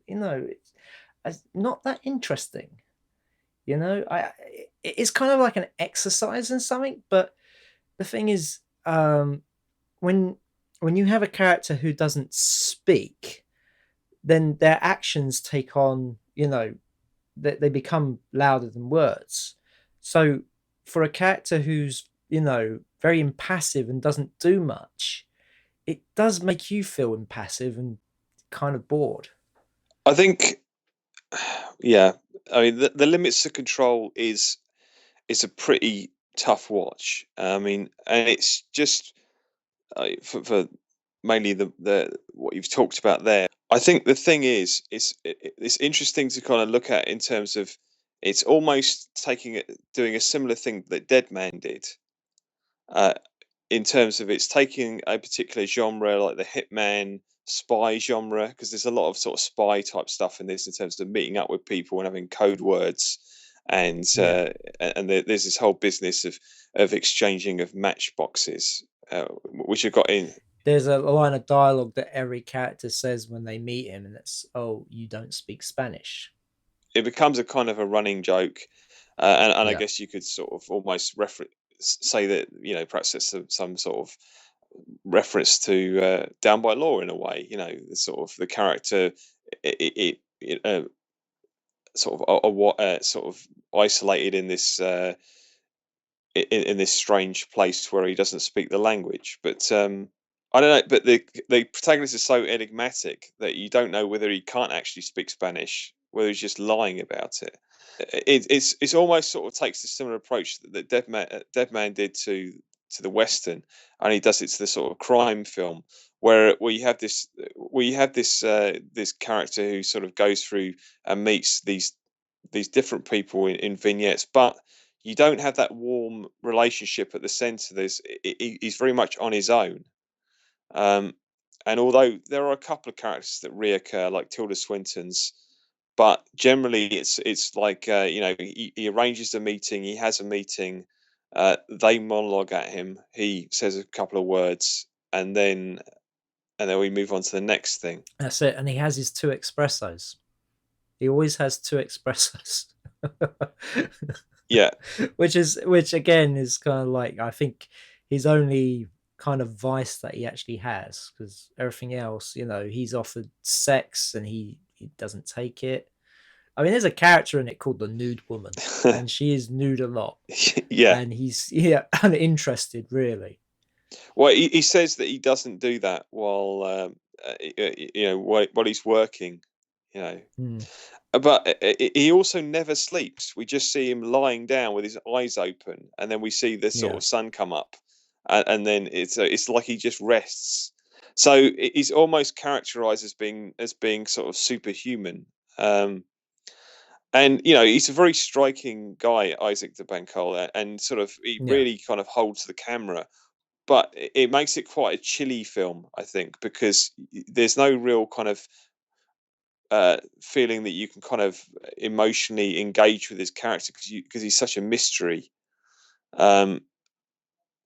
it's not that interesting. It's kind of like an exercise in something. But the thing is, when when you have a character who doesn't speak, then their actions take on, they become louder than words. So for a character who's, very impassive and doesn't do much, it does make you feel impassive and kind of bored. I think, yeah. I mean, the limits of control is a pretty tough watch. I mean, and it's just for mainly the what you've talked about there. I think the thing is, it's interesting to kind of look at in terms of it's almost doing a similar thing that Dead Man did. Uh, in terms of it's taking a particular genre like the hitman spy genre, because there's a lot of sort of spy type stuff in this in terms of meeting up with people and having code words, and Yeah. there's this whole business of exchanging of matchboxes, which have got in. There's a line of dialogue that every character says when they meet him, and it's, "Oh, you don't speak Spanish." It becomes a kind of a running joke, and I Yeah. guess you could sort of almost say that, perhaps it's some sort of reference to Down by Law in a way. The sort of the character, sort of what sort of isolated in this in this strange place where he doesn't speak the language. But I don't know. But the protagonist is so enigmatic that you don't know whether he can't actually speak Spanish, whether he's just lying about it. It's almost sort of takes a similar approach that Dead Man did to the Western, and he does it to the sort of crime film, where you have this character who sort of goes through and meets these different people in vignettes, but you don't have that warm relationship at the centre. He's very much on his own. Um, and although there are a couple of characters that reoccur, like Tilda Swinton's, but generally it's like, he arranges a meeting, he has a meeting, they monologue at him, he says a couple of words, and then we move on to the next thing. That's it. And he has his two espressos. He always has two espressos. Yeah, Which again is kind of like, I think, his only kind of vice that he actually has, because everything else, he's offered sex and he doesn't take it. I mean, there's a character in it called the Nude Woman, and she is nude a lot, yeah. and he's uninterested really. Well, he says that he doesn't do that while, while he's working, you know. Hmm. But he also never sleeps. We just see him lying down with his eyes open, and then we see the sort Yeah, of sun come up, and then it's like he just rests. So he's almost characterized as being sort of superhuman. Um, and he's a very striking guy, Isaac de Bancola, and sort of he yeah, really kind of holds the camera, but it makes it quite a chilly film, I think, because there's no real kind of feeling that you can kind of emotionally engage with his character because he's such a mystery. Um,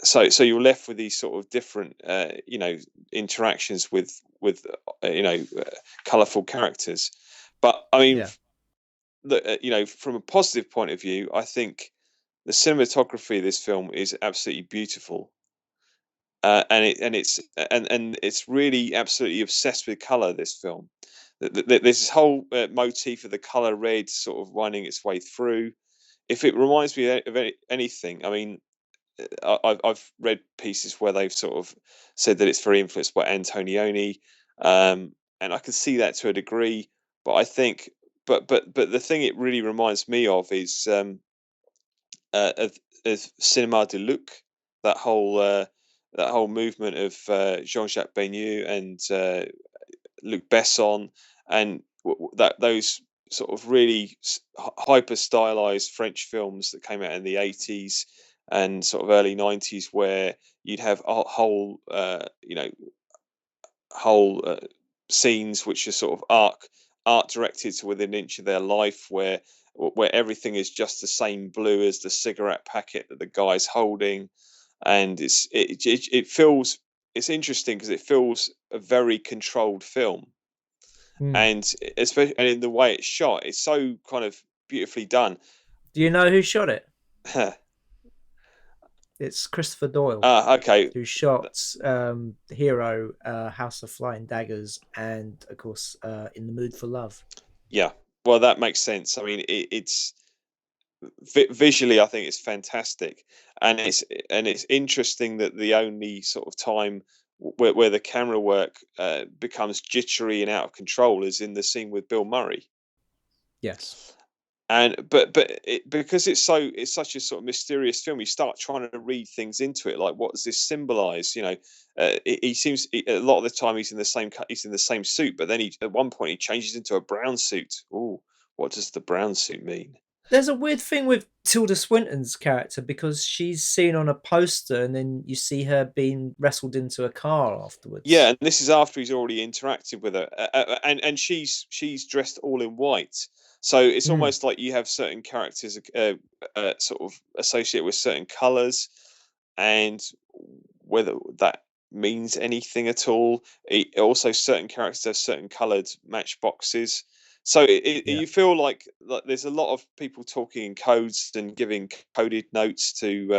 so you're left with these sort of different interactions with colorful characters. But I mean, yeah, from a positive point of view, I think the cinematography of this film is absolutely beautiful. And it's really absolutely obsessed with color. This film, there's this whole motif of the color red sort of winding its way through. If it reminds me of anything, I mean, I've read pieces where they've sort of said that it's very influenced by Antonioni, and I can see that to a degree. But I think, but the thing it really reminds me of is of cinema de look, that whole uh, that whole movement of Jean-Jacques Beigneux and Luc Besson, and that those sort of really hyper stylized French films that came out in the 80s and sort of early 90s, where you'd have a whole scenes which are sort of art directed to within an inch of their life, where everything is just the same blue as the cigarette packet that the guy's holding, and it feels, it's interesting because it feels a very controlled film, hmm. and especially and in the way it's shot, it's so kind of beautifully done. Do you know who shot it? It's Christopher Doyle, Okay. who shot Hero, House of Flying Daggers, and of course, In the Mood for Love. Yeah, well, that makes sense. I mean, it's visually, I think it's fantastic, and it's interesting that the only sort of time where the camera work becomes jittery and out of control is in the scene with Bill Murray. Yes. And because it's such a sort of mysterious film, you start trying to read things into it, like what does this symbolize? He seems, a lot of the time he's in the same suit, but then at one point he changes into a brown suit. Oh, what does the brown suit mean? There's a weird thing with Tilda Swinton's character because she's seen on a poster and then you see her being wrestled into a car Yeah, afterwards. and this is after he's already interacted with her, and she's dressed all in white. So it's Mm, almost like you have certain characters sort of associated with certain colours, and whether that means anything at all. Also, certain characters have certain coloured matchboxes. So yeah. you feel like there's a lot of people talking in codes and giving coded notes to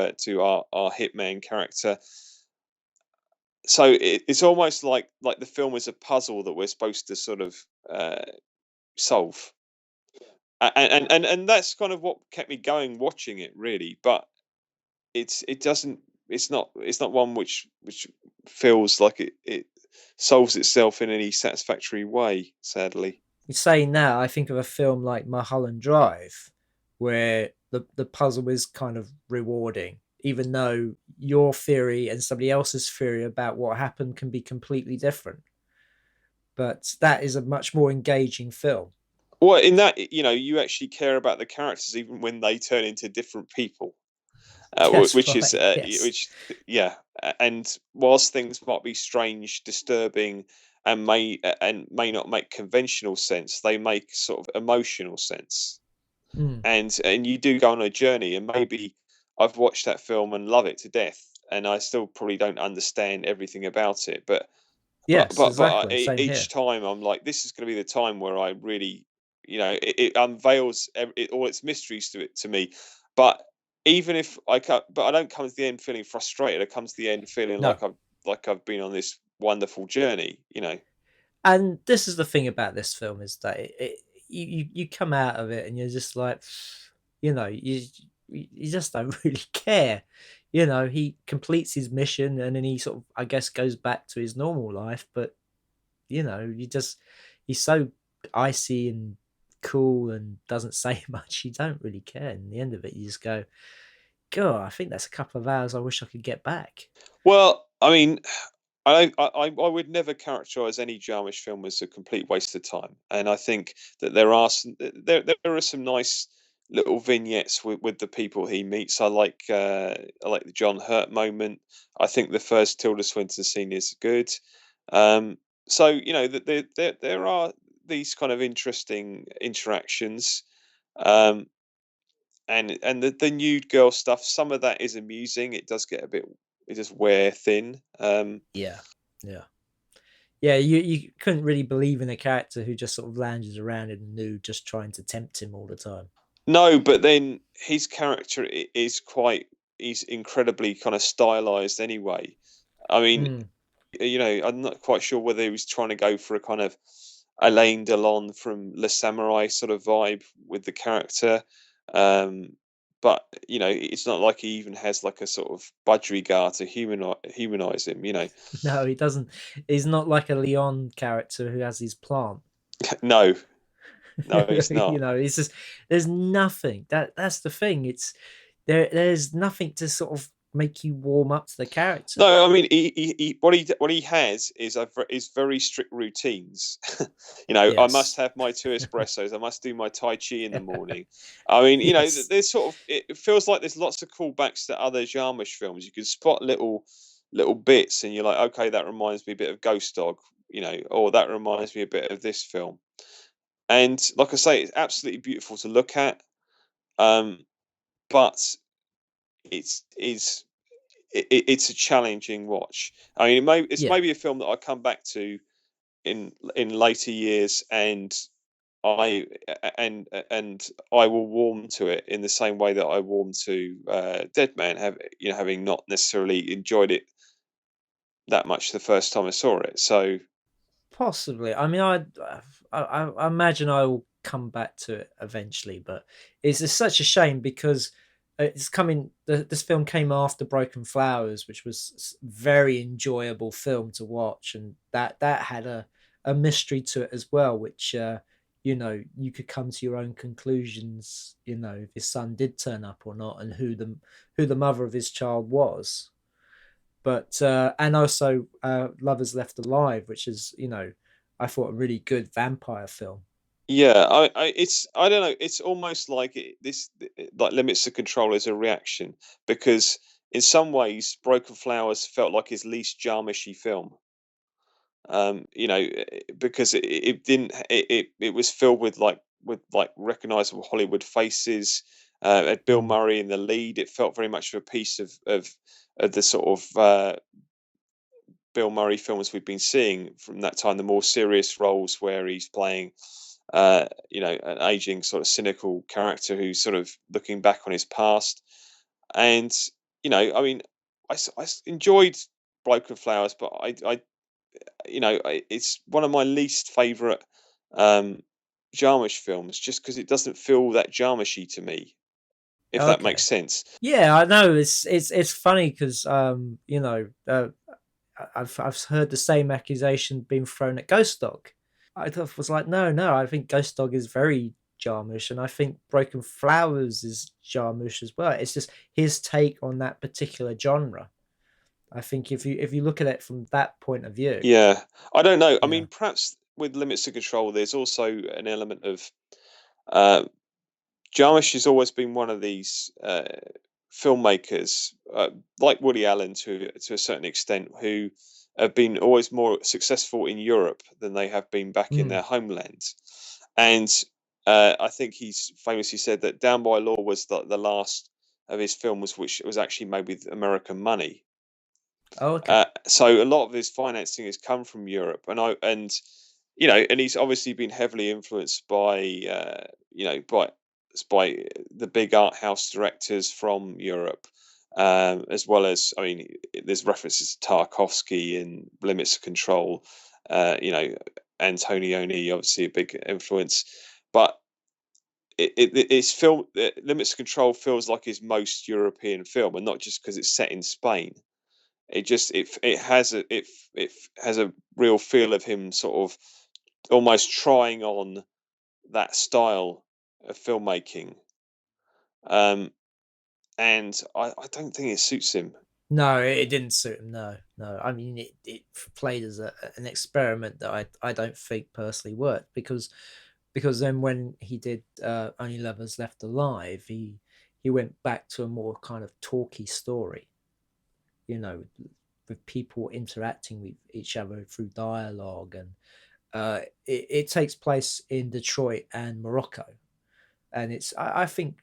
our hitman character. So it's almost like the film is a puzzle that we're supposed to sort of solve, and that's kind of what kept me going watching it, really. But it doesn't. It's not one which feels like it solves itself in any satisfactory way. Sadly. You say now, I think of a film like Mulholland Drive, where the puzzle is kind of rewarding, even though your theory and somebody else's theory about what happened can be completely different. But that is a much more engaging film. Well, in that, you actually care about the characters even when they turn into different people. That's Which is right. Yes. yeah, and whilst things might be strange, disturbing, and may not make conventional sense, they make sort of emotional sense. Mm. And you do go on a journey, and maybe I've watched that film and love it to death, and I still probably don't understand everything about it, but Yes, exactly. Same each here. time I'm like, this is going to be the time where I really, it unveils all its mysteries to me. But even if but I don't come to the end feeling frustrated. I come to the end feeling No. like I've been on this wonderful journey. And this is the thing about this film is that you come out of it and you're just like, you just don't really care. He completes his mission and then he sort of, I guess, goes back to his normal life. But he's so icy and cool and doesn't say much. You don't really care. In the end of it, you just go, God, I think that's a couple of hours I wish I could get back. Well, I mean, I would never characterize any Jarmusch film as a complete waste of time, and I think that there are some nice little vignettes with the people he meets. I like the John Hurt moment. I think the first Tilda Swinton scene is good. So there are these kind of interesting interactions. Um, and the nude girl stuff, some of that is amusing. It does wear thin. Yeah. Yeah. Yeah, you couldn't really believe in a character who just sort of lounges around in the nude, just trying to tempt him all the time. No, but then his character is quite he's incredibly kind of stylized anyway. I mean, Mm, I'm not quite sure whether he was trying to go for a kind of Alain Delon from Le Samurai sort of vibe with the character. Um, but it's not like he even has like a sort of budgerigar to humanize him. no, he doesn't. He's not like a Leon character who has his plant. No, no, he's not. It's just there's nothing. That's the thing. It's there's nothing to sort of make you warm up to the character. No, I mean, what he has is very strict routines. I must Yes. have my two espressos. I must do my tai chi in the morning. I mean, Yes. there's sort of it feels like there's lots of callbacks to other Jarmusch films. You can spot little bits, and you're like, okay, that reminds me a bit of Ghost Dog, or that reminds me a bit of this film. And like I say, it's absolutely beautiful to look at. Um, but it's a challenging watch. I mean, it's Yeah. maybe a film that I come back to in later years, and I and I will warm to it in the same way that I warm to Dead Man, having not necessarily enjoyed it that much the first time I saw it. So Possibly. I mean, I imagine I will come back to it eventually, but it's just such a shame because it's coming. This film came after Broken Flowers, which was very enjoyable film to watch, and that had a mystery to it as well, which you could come to your own conclusions. If his son did turn up or not, and who the mother of his child was. But and also Lovers Left Alive, which is I thought a really good vampire film. Yeah, I don't know. It's almost like like limits to control as a reaction, because in some ways, Broken Flowers felt like his least Jarmushy film. Because it didn't it was filled with like recognizable Hollywood faces. Had Bill Mm, Murray in the lead. It felt very much of a piece of the sort of Bill Murray films we've been seeing from that time, the more serious roles where he's playing, an aging sort of cynical character who's sort of looking back on his past. And I mean, enjoyed Broken Flowers, but it's one of my least favorite um, Jarmusch films, just because it doesn't feel that Jarmushy to me, if that makes okay. sense. Yeah, I know. It's funny because I've heard the same accusation being thrown at Ghost Dog. Was like, no, no. I think Ghost Dog is very Jarmusch, and I think Broken Flowers is Jarmusch as well. It's just his take on that particular genre. I think if you look at it from that point of view, Yeah, I don't know. I yeah. mean, perhaps with Limits to Control, there's also an element of uh, Jarmusch has always been one of these filmmakers, like Woody Allen to a certain extent, who have been always more successful in Europe than they have been back in Mm. their homeland. And I think he's famously said that Down by Law was the last of his films which was actually made with American money. Oh, okay. So a lot of his financing has come from Europe, and he's obviously been heavily influenced by by the big art house directors from Europe, as well as, I mean, there's references to Tarkovsky and Limits of Control, Antonioni, obviously a big influence, but it's film. Limits of Control feels like his most European film, and not just because it's set in Spain. It has a real feel of him sort of almost trying on that style of filmmaking, um, and I don't think it suits him. No, it didn't suit him. No, no. I mean, it played as an experiment that I don't think personally worked because then when he did Only Lovers Left Alive, he went back to a more kind of talky story, you know, with people interacting with each other through dialogue, and it takes place in Detroit and Morocco, and I think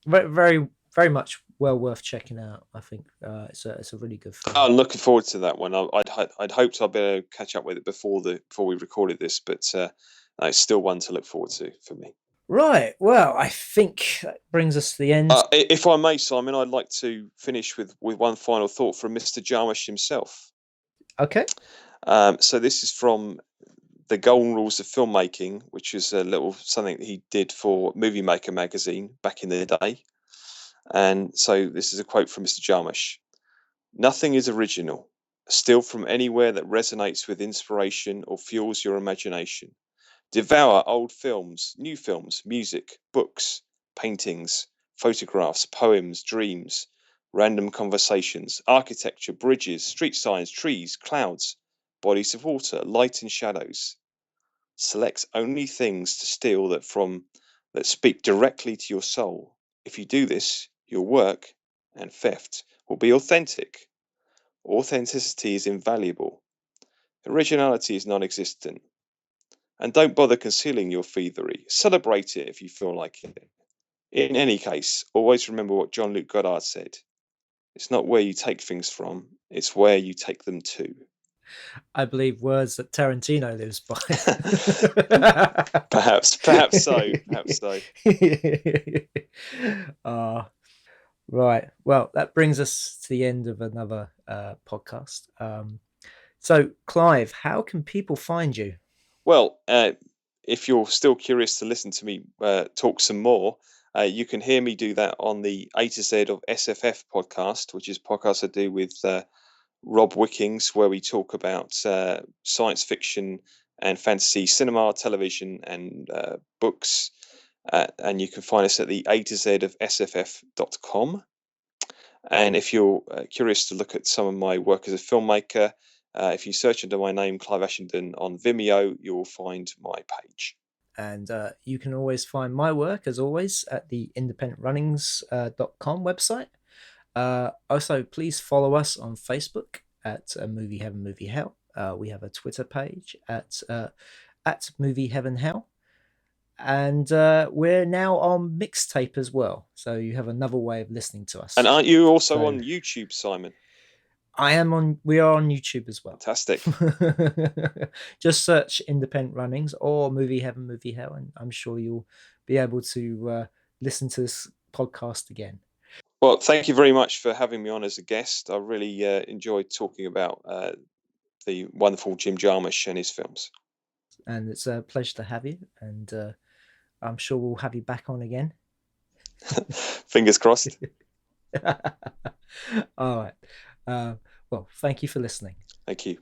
very very much well worth checking out. I think it's a really good film. I'm looking forward to that one. I'd hoped I'd be able to catch up with it before we recorded this, but no, it's still one to look forward to for me. Right. Well, I think that brings us to the end. If I may, Simon, I'd like to finish with one final thought from Mr. Jarmusch himself. Okay. So this is from the Golden Rules of Filmmaking, which is a little something that he did for Movie Maker magazine back in the day. And so this is a quote from Mr. Jarmusch. Nothing is original. Steal from anywhere that resonates with inspiration or fuels your imagination. Devour old films, new films, music, books, paintings, photographs, poems, dreams, random conversations, architecture, bridges, street signs, trees, clouds, bodies of water, light and shadows. Select only things to steal that speak directly to your soul. If you do this, your work and theft will be authentic. Authenticity is invaluable. Originality is non-existent. And don't bother concealing your thievery. Celebrate it if you feel like it. In any case, always remember what Jean-Luc Godard said. It's not where you take things from, it's where you take them to. I believe words that Tarantino lives by. Perhaps so. uh, right. Well, that brings us to the end of another podcast. So, Clive, how can people find you? Well, if you're still curious to listen to me talk some more, you can hear me do that on the A to Z of SFF podcast, which is a podcast I do with Rob Wickings, where we talk about science fiction and fantasy cinema, television, and books. And you can find us at the A to Z of SFF.com. And if you're curious to look at some of my work as a filmmaker, if you search under my name, Clive Ashenden, on Vimeo, you'll find my page. And you can always find my work, as always, at the independentrunnings.com website. Also, please follow us on Facebook at Movie Heaven, Movie Hell. We have a Twitter page at Movie Heaven Hell. And we're now on Mixtape as well. So you have another way of listening to us. And aren't you also on YouTube, Simon? We are on YouTube as well. Fantastic. Just search Independent Runnings or Movie Heaven, Movie Hell, and I'm sure you'll be able to listen to this podcast again. Well, thank you very much for having me on as a guest. I really enjoyed talking about the wonderful Jim Jarmusch and his films. And it's a pleasure to have you, and I'm sure we'll have you back on again. Fingers crossed. All right. Well, thank you for listening. Thank you.